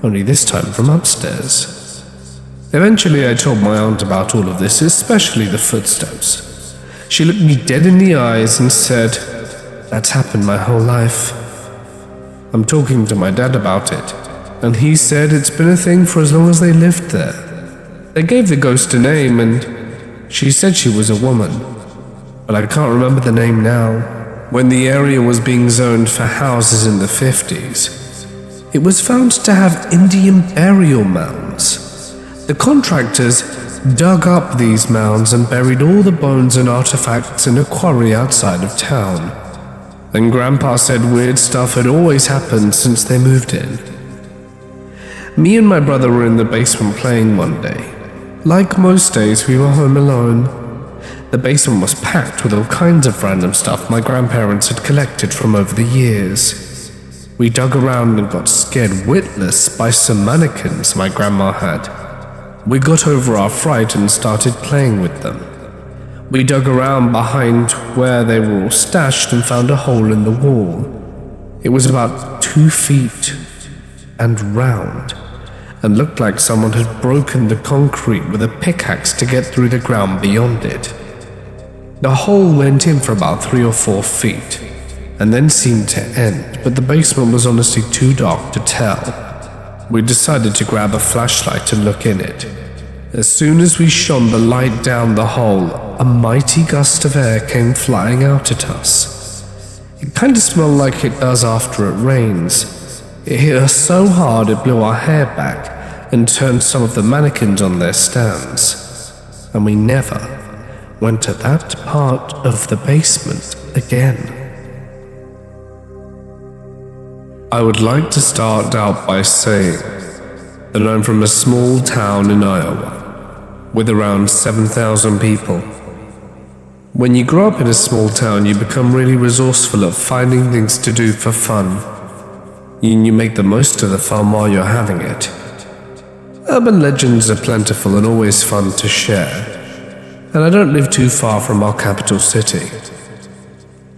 only this time from upstairs. Eventually I told my aunt about all of this, especially the footsteps. She looked me dead in the eyes and said, "That's happened my whole life. I'm talking to my dad about it. and he said it's been a thing for as long as they lived there. They gave the ghost a name, and she said she was a woman, but I can't remember the name now. When the area was being zoned for houses in the 50s, it was found to have Indian burial mounds. The contractors dug up these mounds and buried all the bones and artifacts in a quarry outside of town. And Grandpa said weird stuff had always happened since they moved in. Me and my brother were in the basement playing one day. Like most days, we were home alone. The basement was packed with all kinds of random stuff my grandparents had collected from over the years. We dug around and got scared witless by some mannequins my grandma had. We got over our fright and started playing with them. We dug around behind where they were all stashed and found a hole in the wall. It was about 2 feet and round, and looked like someone had broken the concrete with a pickaxe to get through the ground beyond it. The hole went in for about 3 or 4 feet, and then seemed to end, but the basement was honestly too dark to tell. We decided to grab a flashlight and look in it. As soon as we shone the light down the hole, a mighty gust of air came flying out at us. It kind of smelled like it does after it rains. It hit us so hard it blew our hair back and turned some of the mannequins on their stands. And we never went to that part of the basement again. I would like to start out by saying that I'm from a small town in Iowa, with around 7,000 people. When you grow up in a small town, you become really resourceful at finding things to do for fun. You make the most of the fun while you're having it. Urban legends are plentiful and always fun to share, and I don't live too far from our capital city.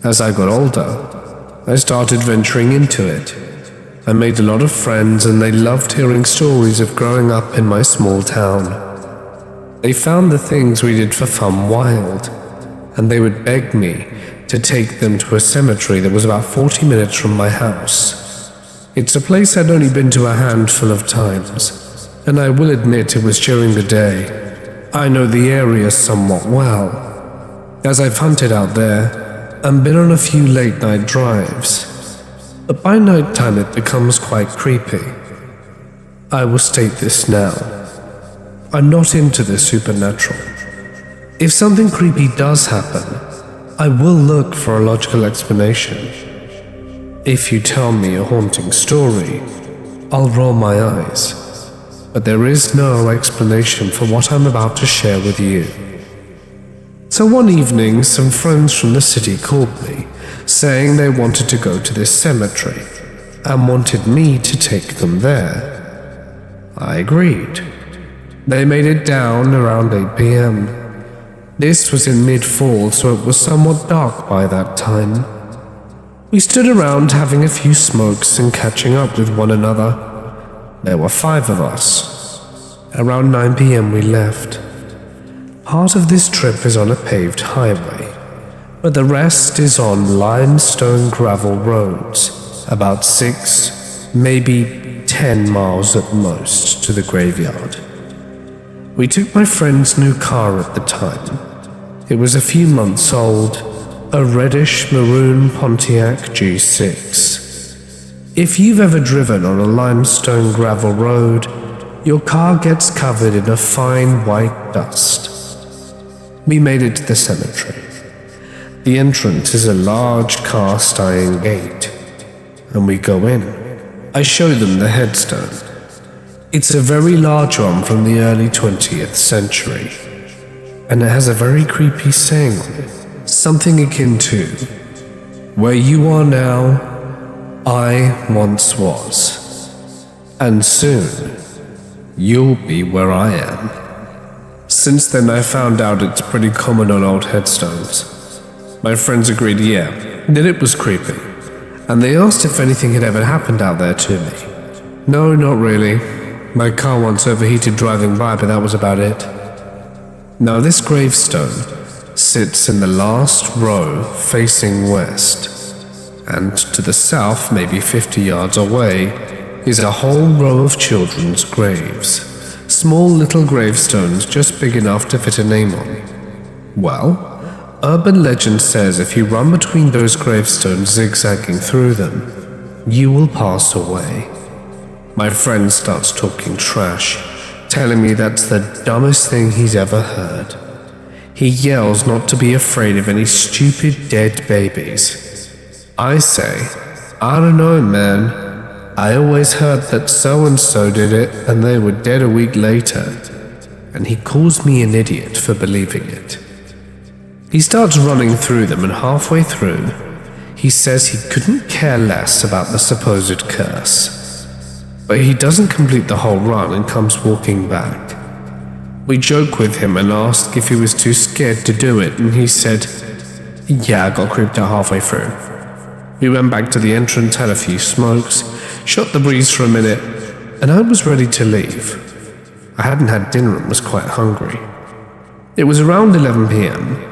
As I got older, I started venturing into it. I made a lot of friends and they loved hearing stories of growing up in my small town. They found the things we did for fun wild, and they would beg me to take them to a cemetery that was about 40 minutes from my house. It's a place I'd only been to a handful of times, and I will admit it was during the day. I know the area somewhat well, as I've hunted out there and been on a few late-night drives, but by night time it becomes quite creepy. I will state this now. I'm not into the supernatural. If something creepy does happen, I will look for a logical explanation. If you tell me a haunting story, I'll roll my eyes, but there is no explanation for what I'm about to share with you. So one evening, some friends from the city called me, saying they wanted to go to this cemetery and wanted me to take them there. I agreed. They made it down around 8 p.m. This was in mid-fall, so it was somewhat dark by that time. We stood around having a few smokes and catching up with one another. There were 5 of us. Around 9 p.m. we left. Part of this trip is on a paved highway, but the rest is on limestone gravel roads, about 6, maybe 10 miles at most to the graveyard. We took my friend's new car at the time. It was a few months old, a reddish maroon Pontiac G6. If you've ever driven on a limestone gravel road, your car gets covered in a fine white dust. We made it to the cemetery. The entrance is a large cast iron gate, and we go in. I show them the headstone. It's a very large one from the early 20th century, and it has a very creepy saying on it, something akin to, "Where you are now, I once was, and soon you'll be where I am." Since then I found out it's pretty common on old headstones. My friends agreed, yeah, that it was creepy, and they asked if anything had ever happened out there to me. No, not really. My car once overheated driving by, but that was about it. Now this gravestone sits in the last row facing west, and to the south, maybe 50 yards away, is a whole row of children's graves. Small little gravestones just big enough to fit a name on. Well, urban legend says if you run between those gravestones zigzagging through them, you will pass away. My friend starts talking trash, telling me that's the dumbest thing he's ever heard. He yells not to be afraid of any stupid dead babies. I say, I don't know, man. I always heard that so-and-so did it and they were dead a week later. And he calls me an idiot for believing it. He starts running through them, and halfway through, he says he couldn't care less about the supposed curse. But he doesn't complete the whole run and comes walking back. We joke with him and ask if he was too scared to do it, and he said, yeah, I got creeped out halfway through. We went back to the entrance, had a few smokes, shot the breeze for a minute, and I was ready to leave. I hadn't had dinner and was quite hungry. It was around 11 p.m,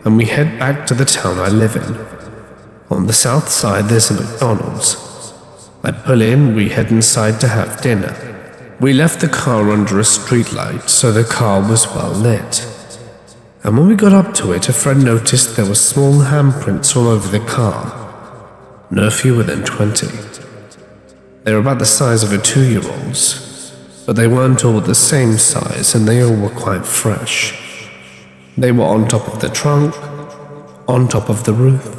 and we head back to the town I live in. On the south side there's a McDonald's. I pull in, we head inside to have dinner. We left the car under a streetlight, so the car was well lit. And when we got up to it, a friend noticed there were small handprints all over the car. No fewer than 20. They were about the size of a 2-year-old's, but they weren't all the same size and they all were quite fresh. They were on top of the trunk, on top of the roof.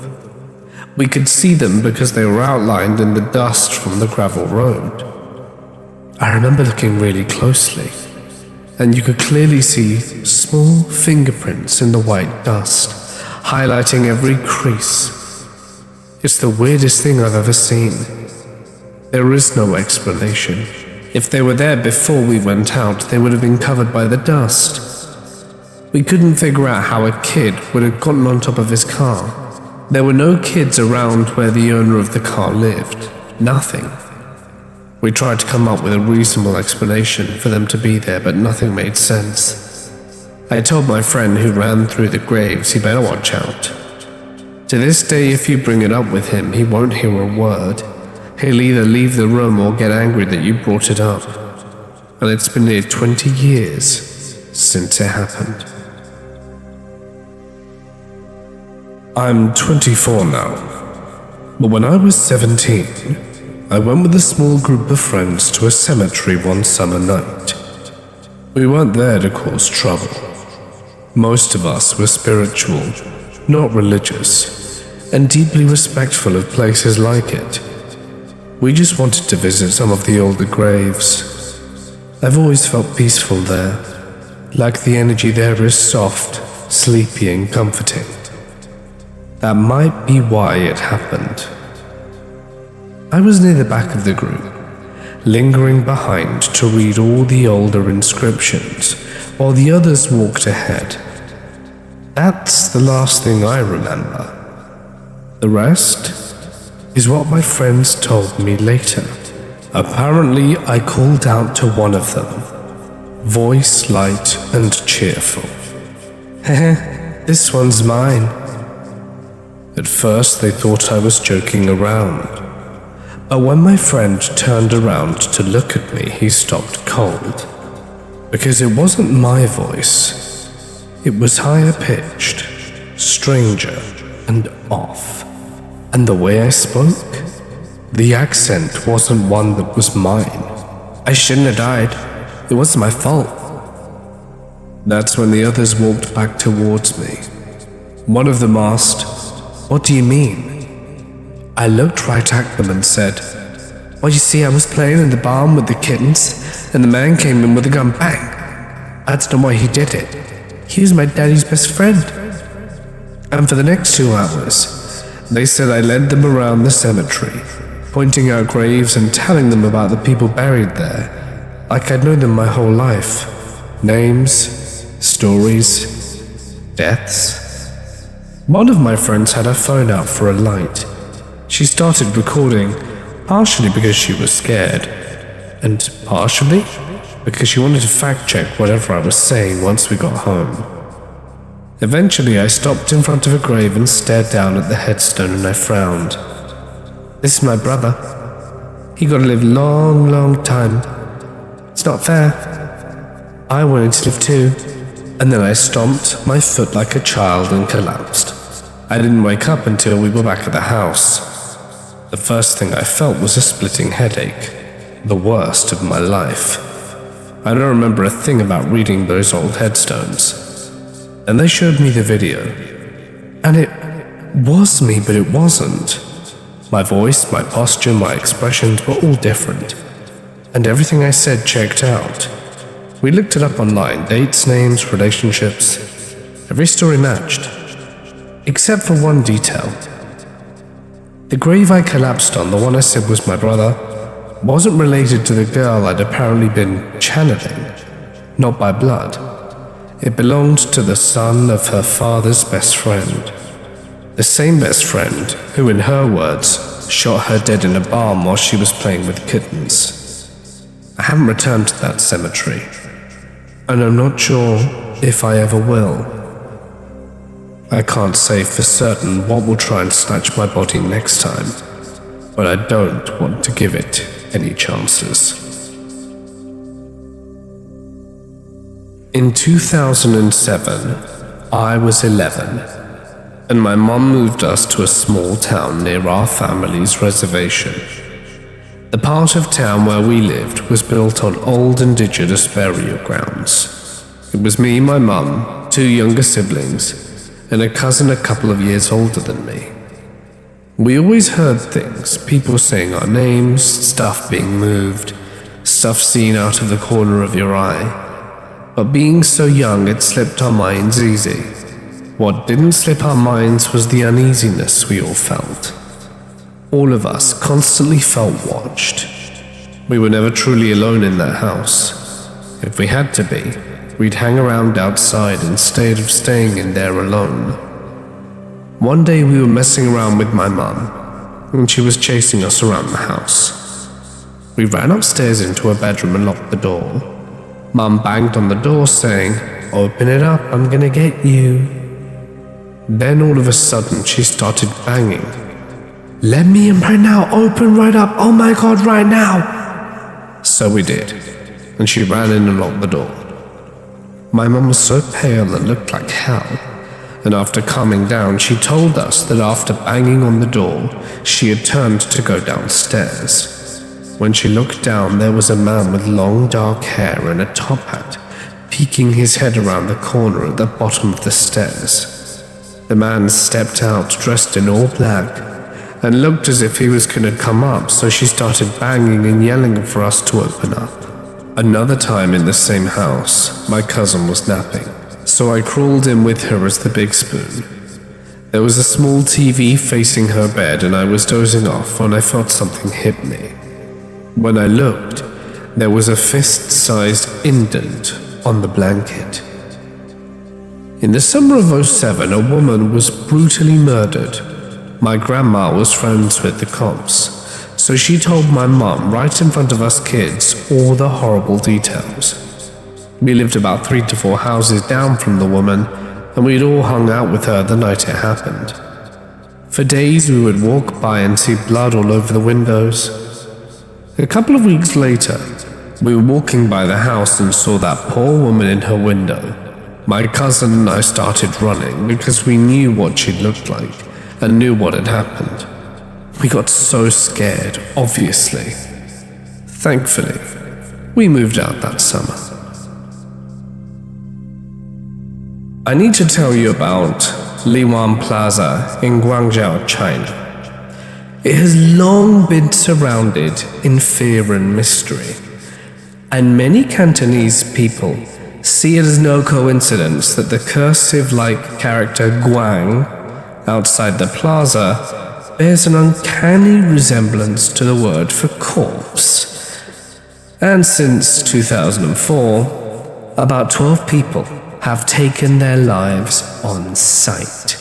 We could see them because they were outlined in the dust from the gravel road. I remember looking really closely, and you could clearly see small fingerprints in the white dust, highlighting every crease. It's the weirdest thing I've ever seen. There is no explanation. If they were there before we went out, they would have been covered by the dust. We couldn't figure out how a kid would have gotten on top of his car. There were no kids around where the owner of the car lived. Nothing. We tried to come up with a reasonable explanation for them to be there, but nothing made sense. I told my friend who ran through the graves he better watch out. To this day, if you bring it up with him, he won't hear a word. He'll either leave the room or get angry that you brought it up. And it's been near 20 years since it happened. I'm 24 now, but when I was 17, I went with a small group of friends to a cemetery one summer night. We weren't there to cause trouble. Most of us were spiritual, not religious, and deeply respectful of places like it. We just wanted to visit some of the older graves. I've always felt peaceful there, like the energy there is soft, sleepy and comforting. That might be why it happened. I was near the back of the group, lingering behind to read all the older inscriptions, while the others walked ahead. That's the last thing I remember. The rest is what my friends told me later. Apparently, I called out to one of them, voice light and cheerful. Heh, this one's mine. At first, they thought I was joking around. But when my friend turned around to look at me, he stopped cold. Because it wasn't my voice. It was higher pitched, stranger, and off. And the way I spoke, the accent wasn't one that was mine. I shouldn't have died. It wasn't my fault. That's when the others walked back towards me. One of them asked, "What do you mean?" I looked right at them and said, "Well, you see, I was playing in the barn with the kittens, and the man came in with a gun, bang. I don't know why he did it. He was my daddy's best friend." And for the next 2 hours, they said I led them around the cemetery, pointing out graves and telling them about the people buried there, like I'd known them my whole life. Names, stories, deaths. One of my friends had her phone out for a light. She started recording, partially because she was scared, and partially because she wanted to fact-check whatever I was saying once we got home. Eventually, I stopped in front of a grave and stared down at the headstone, and I frowned. "This is my brother." He got to live long, long time. It's not fair. I wanted to live too. And then I stomped my foot like a child and collapsed. I didn't wake up until we were back at the house. The first thing I felt was a splitting headache, the worst of my life. I don't remember a thing about reading those old headstones. And they showed me the video. And it was me, but it wasn't. My voice, my posture, my expressions were all different. And everything I said checked out. We looked it up online, dates, names, relationships. Every story matched. Except for one detail. The grave I collapsed on, the one I said was my brother, wasn't related to the girl I'd apparently been channeling. Not by blood. It belonged to the son of her father's best friend. The same best friend who, in her words, shot her dead in a barn while she was playing with kittens. I haven't returned to that cemetery, and I'm not sure if I ever will. I can't say for certain what will try and snatch my body next time, but I don't want to give it any chances. In 2007, I was 11. And my mom moved us to a small town near our family's reservation. The part of town where we lived was built on old indigenous burial grounds. It was me, my mum, 2 younger siblings, and a cousin a couple of years older than me. We always heard things, people saying our names, stuff being moved, stuff seen out of the corner of your eye. But being so young, it slipped our minds easy. What didn't slip our minds was the uneasiness we all felt. All of us constantly felt watched. We were never truly alone in that house. If we had to be, we'd hang around outside instead of staying in there alone. One day we were messing around with my mum, and she was chasing us around the house. We ran upstairs into her bedroom and locked the door. Mum banged on the door saying, "Open it up, I'm gonna get you." Then all of a sudden she started banging. "Let me in right now, open right up, oh my god, right now." So we did, and she ran in and locked the door. My mum was so pale and looked like hell, and after calming down she told us that after banging on the door, she had turned to go downstairs. When she looked down, there was a man with long dark hair and a top hat, peeking his head around the corner at the bottom of the stairs. The man stepped out dressed in all black and looked as if he was going to come up, so she started banging and yelling for us to open up. Another time in the same house, my cousin was napping, so I crawled in with her as the big spoon. There was a small TV facing her bed and I was dozing off when I felt something hit me. When I looked, there was a fist-sized indent on the blanket. In the summer of '07, a woman was brutally murdered. My grandma was friends with the cops, so she told my mom right in front of us kids all the horrible details. We lived about 3 to 4 houses down from the woman, and we'd all hung out with her the night it happened. For days we would walk by and see blood all over the windows. A couple of weeks later, we were walking by the house and saw that poor woman in her window. My cousin and I started running because we knew what she looked like and knew what had happened. We got so scared, obviously. Thankfully, we moved out that summer. I need to tell you about Liwan Plaza in Guangzhou, China. It has long been surrounded in fear and mystery, and many Cantonese people see it as no coincidence that the cursive-like character Guang outside the plaza bears an uncanny resemblance to the word for corpse. And since 2004, about 12 people have taken their lives on sight,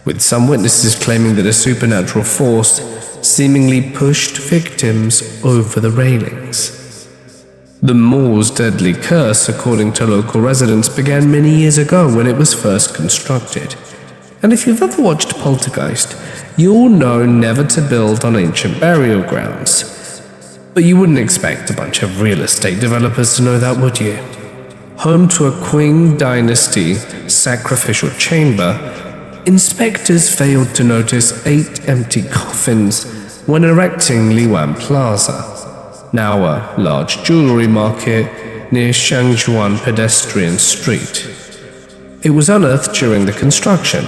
with some witnesses claiming that a supernatural force seemingly pushed victims over the railings. The Moor's deadly curse, according to local residents, began many years ago when it was first constructed. And if you've ever watched Poltergeist, you'll know never to build on ancient burial grounds. But you wouldn't expect a bunch of real estate developers to know that, would you? Home to a Qing dynasty sacrificial chamber, inspectors failed to notice 8 empty coffins when erecting Liwan Plaza, now a large jewelry market near Shangjuan Pedestrian Street. It was unearthed during the construction,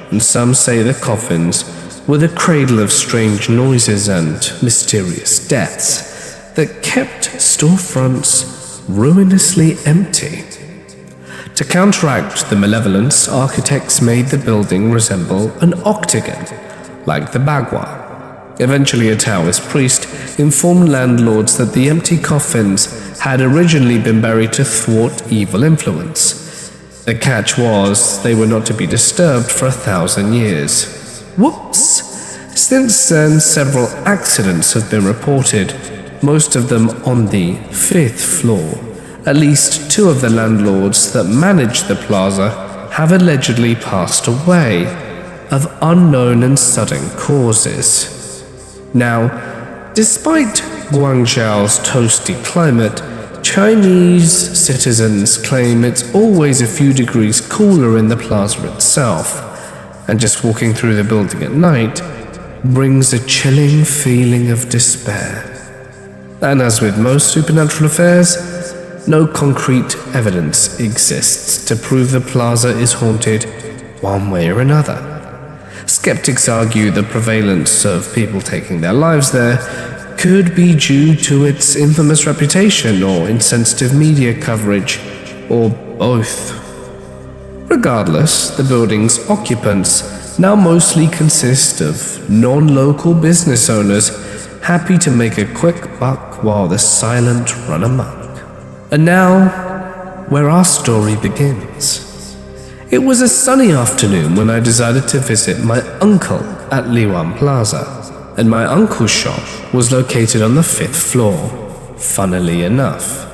and some say the coffins were the cradle of strange noises and mysterious deaths that kept storefronts ruinously empty. To counteract the malevolence, architects made the building resemble an octagon, like the Bagua. Eventually, a Taoist priest informed landlords that the empty coffins had originally been buried to thwart evil influence. The catch was they were not to be disturbed for 1,000 years. Whoops! Since then, several accidents have been reported, most of them on the 5th floor. At least 2 of the landlords that managed the plaza have allegedly passed away of unknown and sudden causes. Now, despite Guangzhou's toasty climate, Chinese citizens claim it's always a few degrees cooler in the plaza itself, and just walking through the building at night brings a chilling feeling of despair. And as with most supernatural affairs, no concrete evidence exists to prove the plaza is haunted one way or another. Skeptics argue the prevalence of people taking their lives there could be due to its infamous reputation or insensitive media coverage, or both. Regardless, the building's occupants now mostly consist of non-local business owners happy to make a quick buck while the silent run amok. And now, where our story begins. It was a sunny afternoon when I decided to visit my uncle at Liwan Plaza, and my uncle's shop was located on the 5th floor, funnily enough.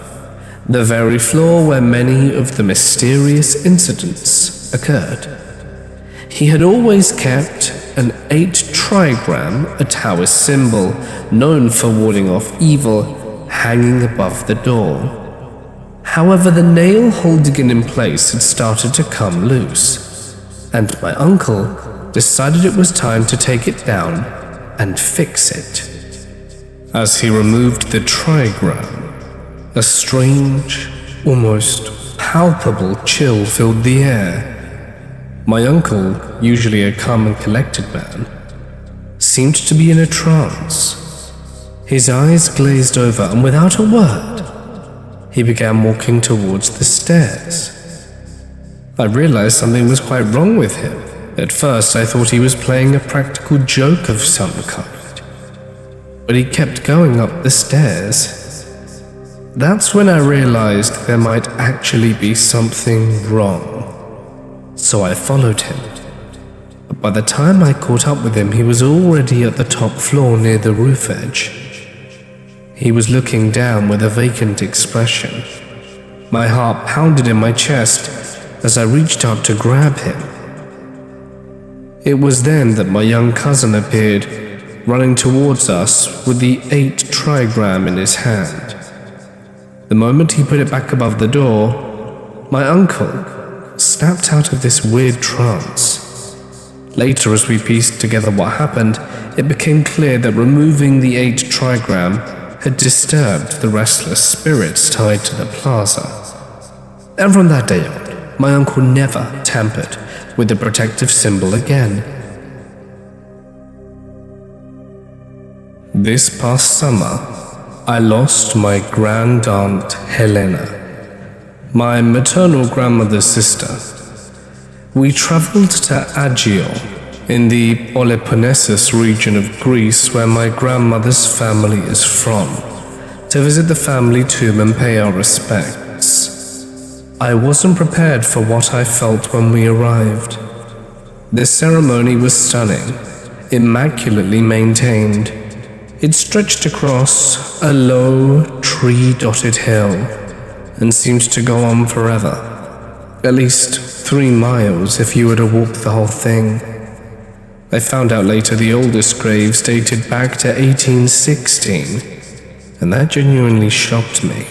The very floor where many of the mysterious incidents occurred. He had always kept an 8 trigram, a Taoist symbol known for warding off evil, hanging above the door. However, the nail holding it in place had started to come loose, and my uncle decided it was time to take it down and fix it. As he removed the trigram, a strange, almost palpable chill filled the air. My uncle, usually a calm and collected man, seemed to be in a trance. His eyes glazed over, and without a word, he began walking towards the stairs. I realized something was quite wrong with him. At first, I thought he was playing a practical joke of some kind. But he kept going up the stairs. That's when I realized there might actually be something wrong. So I followed him. But by the time I caught up with him, he was already at the top floor near the roof edge. He was looking down with a vacant expression. My heart pounded in my chest as I reached out to grab him. It was then that my young cousin appeared, running towards us with the 8 trigram in his hand. The moment he put it back above the door, my uncle snapped out of this weird trance. Later, as we pieced together what happened, it became clear that removing the 8 trigram had disturbed the restless spirits tied to the plaza. And from that day on, my uncle never tampered with the protective symbol again. This past summer, I lost my grand-aunt Helena, my maternal grandmother's sister. We traveled to Agioi, in the Peloponnesus region of Greece, where my grandmother's family is from, to visit the family tomb and pay our respects. I wasn't prepared for what I felt when we arrived. The ceremony was stunning, immaculately maintained. It stretched across a low, tree-dotted hill and seemed to go on forever. At least 3 miles if you were to walk the whole thing. I found out later the oldest graves dated back to 1816, and that genuinely shocked me.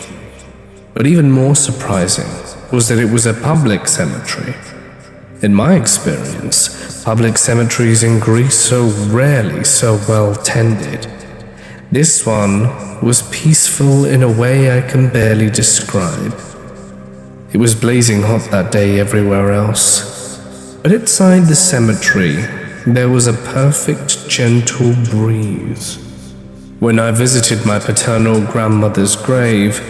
But even more surprising was that it was a public cemetery. In my experience, public cemeteries in Greece are rarely so well tended. This one was peaceful in a way I can barely describe. It was blazing hot that day everywhere else, but outside the cemetery, there was a perfect gentle breeze. When I visited my paternal grandmother's grave,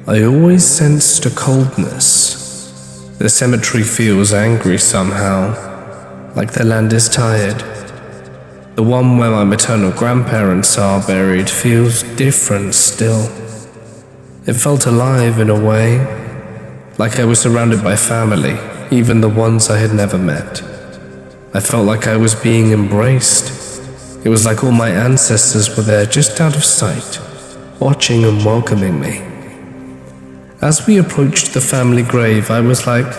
I always sensed a coldness. The cemetery feels angry somehow, like the land is tired. The one where my maternal grandparents are buried feels different still. It felt alive in a way, like I was surrounded by family, even the ones I had never met. I felt like I was being embraced. It was like all my ancestors were there just out of sight, watching and welcoming me. As we approached the family grave, I was like,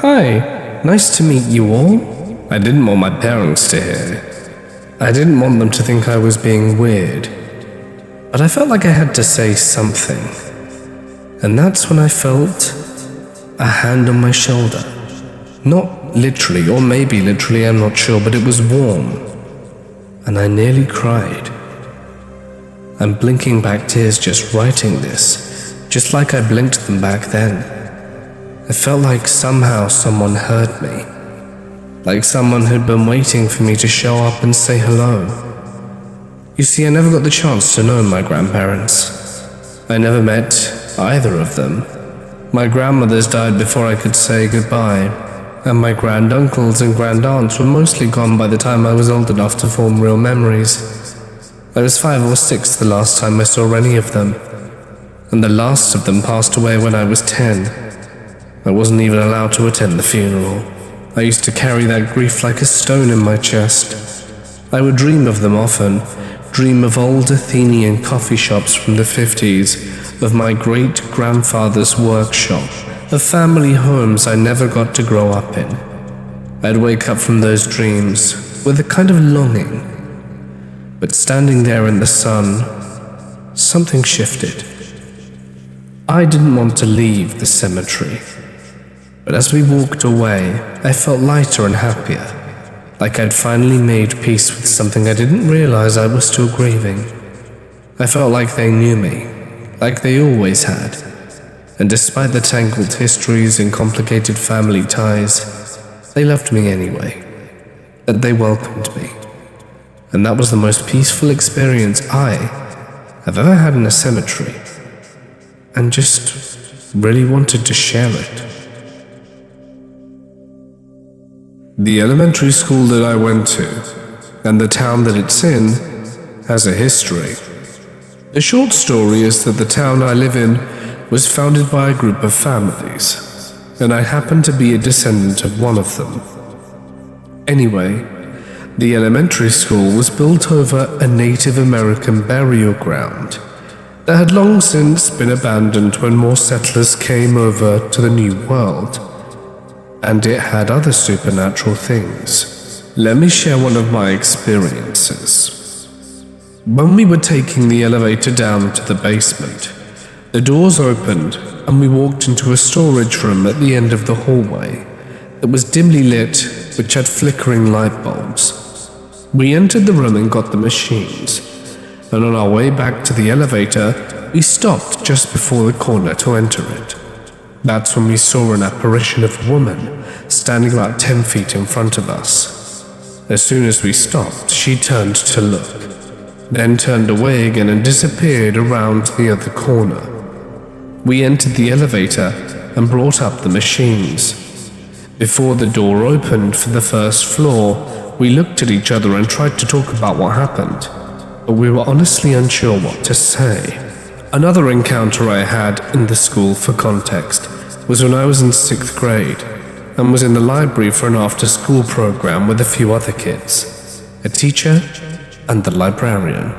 "Hi, nice to meet you all." I didn't want my parents to hear. I didn't want them to think I was being weird, but I felt like I had to say something. And that's when I felt a hand on my shoulder. Not literally, or maybe literally, I'm not sure, but it was warm. And I nearly cried. I'm blinking back tears just writing this, just like I blinked them back then. I felt like somehow someone heard me. Like someone had been waiting for me to show up and say hello. You see, I never got the chance to know my grandparents. I never met either of them. My grandmothers died before I could say goodbye, and my granduncles and grandaunts were mostly gone by the time I was old enough to form real memories. I was 5 or 6 the last time I saw any of them, and the last of them passed away when I was 10. I wasn't even allowed to attend the funeral. I used to carry that grief like a stone in my chest. I would dream of them often, dream of old Athenian coffee shops from the 50s, of my great-grandfather's workshop, of family homes I never got to grow up in. I'd wake up from those dreams with a kind of longing, but standing there in the sun, something shifted. I didn't want to leave the cemetery. But as we walked away, I felt lighter and happier, like I'd finally made peace with something I didn't realize I was still grieving. I felt like they knew me, like they always had, and despite the tangled histories and complicated family ties, they loved me anyway, that they welcomed me. And that was the most peaceful experience I have ever had in a cemetery, and just really wanted to share it. The elementary school that I went to, and the town that it's in, has a history. The short story is that the town I live in was founded by a group of families, and I happen to be a descendant of one of them. Anyway, the elementary school was built over a Native American burial ground that had long since been abandoned when more settlers came over to the New World. And it had other supernatural things. Let me share one of my experiences. When we were taking the elevator down to the basement, the doors opened and we walked into a storage room at the end of the hallway that was dimly lit, which had flickering light bulbs. We entered the room and got the machines, and on our way back to the elevator, we stopped just before the corner to enter it. That's when we saw an apparition of a woman standing about 10 feet in front of us. As soon as we stopped, she turned to look, then turned away again and disappeared around the other corner. We entered the elevator and brought up the machines. Before the door opened for the first floor, we looked at each other and tried to talk about what happened, but we were honestly unsure what to say. Another encounter I had in the school, for context, was when I was in 6th grade and was in the library for an after-school program with a few other kids, a teacher and the librarian.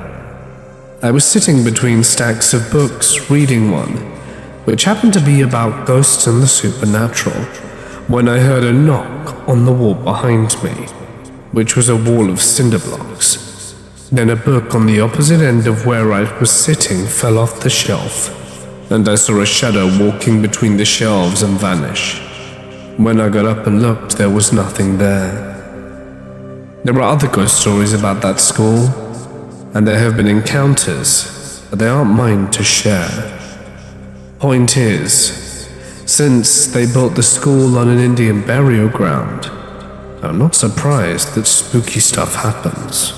I was sitting between stacks of books reading one, which happened to be about ghosts and the supernatural, when I heard a knock on the wall behind me, which was a wall of cinder blocks. Then a book on the opposite end of where I was sitting fell off the shelf, and I saw a shadow walking between the shelves and vanish. When I got up and looked, there was nothing there. There are other ghost stories about that school, and there have been encounters, but they aren't mine to share. Point is, since they built the school on an Indian burial ground, I'm not surprised that spooky stuff happens.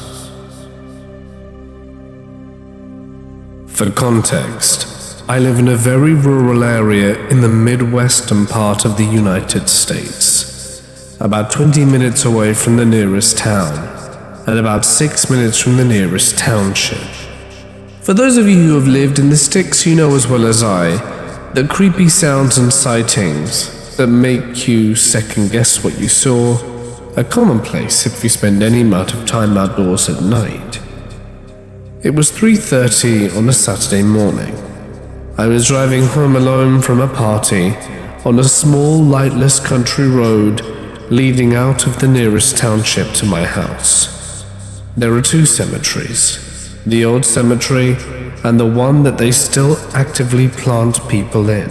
For context, I live in a very rural area in the midwestern part of the United States, about 20 minutes away from the nearest town, and about 6 minutes from the nearest township. For those of you who have lived in the sticks, you know as well as I that creepy sounds and sightings that make you second-guess what you saw are commonplace if you spend any amount of time outdoors at night. It was 3:30 on a Saturday morning. I was driving home alone from a party on a small, lightless country road leading out of the nearest township to my house. There are two cemeteries, the old cemetery and the one that they still actively plant people in.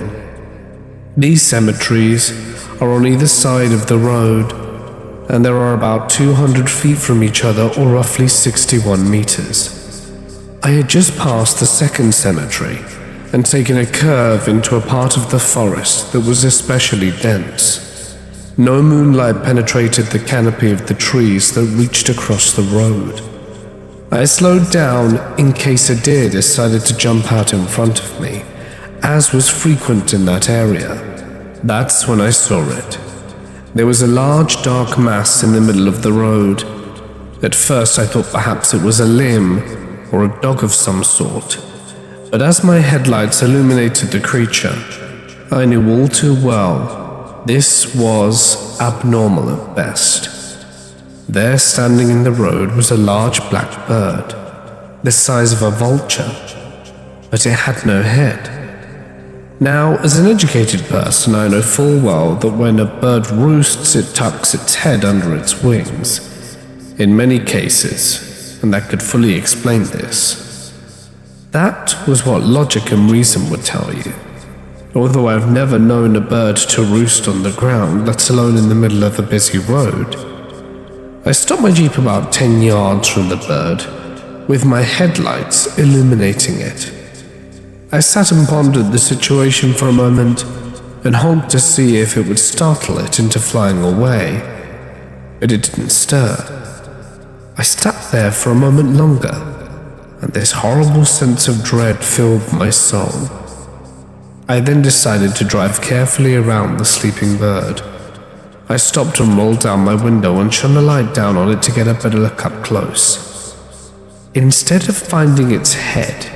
These cemeteries are on either side of the road, and there are about 200 feet from each other, or roughly 61 meters. I had just passed the second cemetery and taken a curve into a part of the forest that was especially dense. No moonlight penetrated the canopy of the trees that reached across the road. I slowed down in case a deer decided to jump out in front of me, as was frequent in that area. That's when I saw it. There was a large dark mass in the middle of the road. At first I thought perhaps it was a limb or a dog of some sort, but as my headlights illuminated the creature, I knew all too well this was abnormal at best. There, standing in the road, was a large black bird, the size of a vulture, but it had no head. Now, as an educated person, I know full well that when a bird roosts, it tucks its head under its wings. In many cases, and that could fully explain this. That was what logic and reason would tell you. Although I've never known a bird to roost on the ground, let alone in the middle of a busy road. I stopped my Jeep about 10 yards from the bird, with my headlights illuminating it. I sat and pondered the situation for a moment, and honked to see if it would startle it into flying away, but it didn't stir. I sat there for a moment longer, and this horrible sense of dread filled my soul. I then decided to drive carefully around the sleeping bird. I stopped and rolled down my window and shone a light down on it to get a better look up close. Instead of finding its head,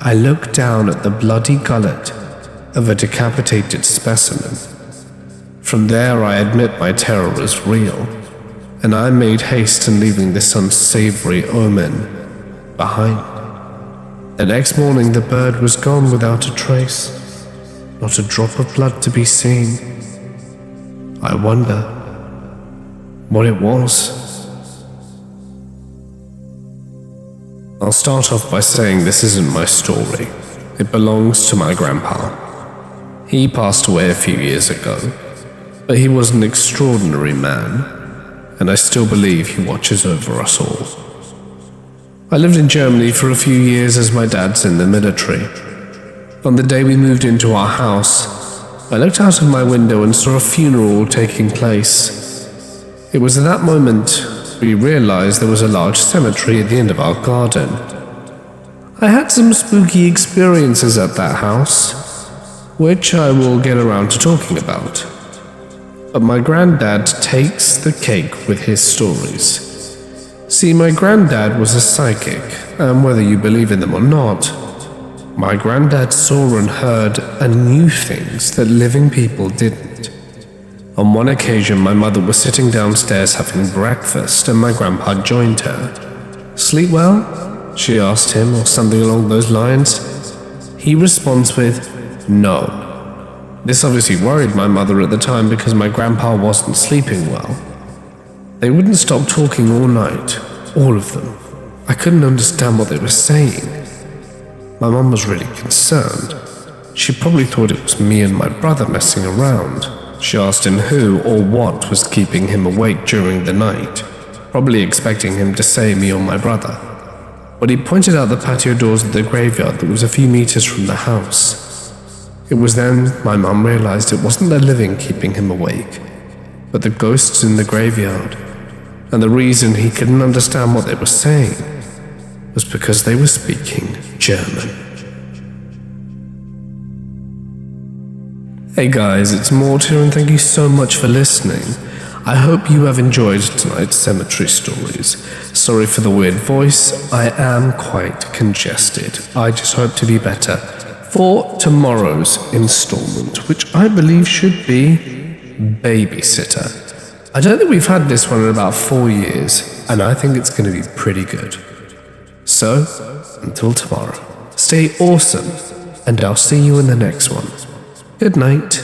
I looked down at the bloody gullet of a decapitated specimen. From there, I admit my terror was real, and I made haste in leaving this unsavory omen behind. The next morning, the bird was gone without a trace, not a drop of blood to be seen. I wonder what it was. I'll start off by saying this isn't my story. It belongs to my grandpa. He passed away a few years ago, but he was an extraordinary man, and I still believe he watches over us all. I lived in Germany for a few years as my dad's in the military. On the day we moved into our house, I looked out of my window and saw a funeral taking place. It was at that moment we realized there was a large cemetery at the end of our garden. I had some spooky experiences at that house, which I will get around to talking about. But my granddad takes the cake with his stories. See, my granddad was a psychic, and whether you believe in them or not, my granddad saw and heard and knew things that living people didn't. On one occasion, my mother was sitting downstairs having breakfast, and my grandpa joined her. "Sleep well?" she asked him, or something along those lines. He responds with, "No." This obviously worried my mother at the time because my grandpa wasn't sleeping well. They wouldn't stop talking all night, all of them, I couldn't understand what they were saying. My mum was really concerned. She probably thought it was me and my brother messing around. She asked him who or what was keeping him awake during the night, probably expecting him to say me or my brother. But he pointed out the patio doors of the graveyard that was a few meters from the house. It was then my mum realized it wasn't the living keeping him awake, but the ghosts in the graveyard. And the reason he couldn't understand what they were saying was because they were speaking German. Hey guys, it's Mort here, and thank you so much for listening. I hope you have enjoyed tonight's cemetery stories. Sorry for the weird voice, I am quite congested. I just hope to be better for tomorrow's installment, which I believe should be Babysitter. I don't think we've had this one in about 4 years, and I think it's going to be pretty good. So, until tomorrow, stay awesome, and I'll see you in the next one. Good night.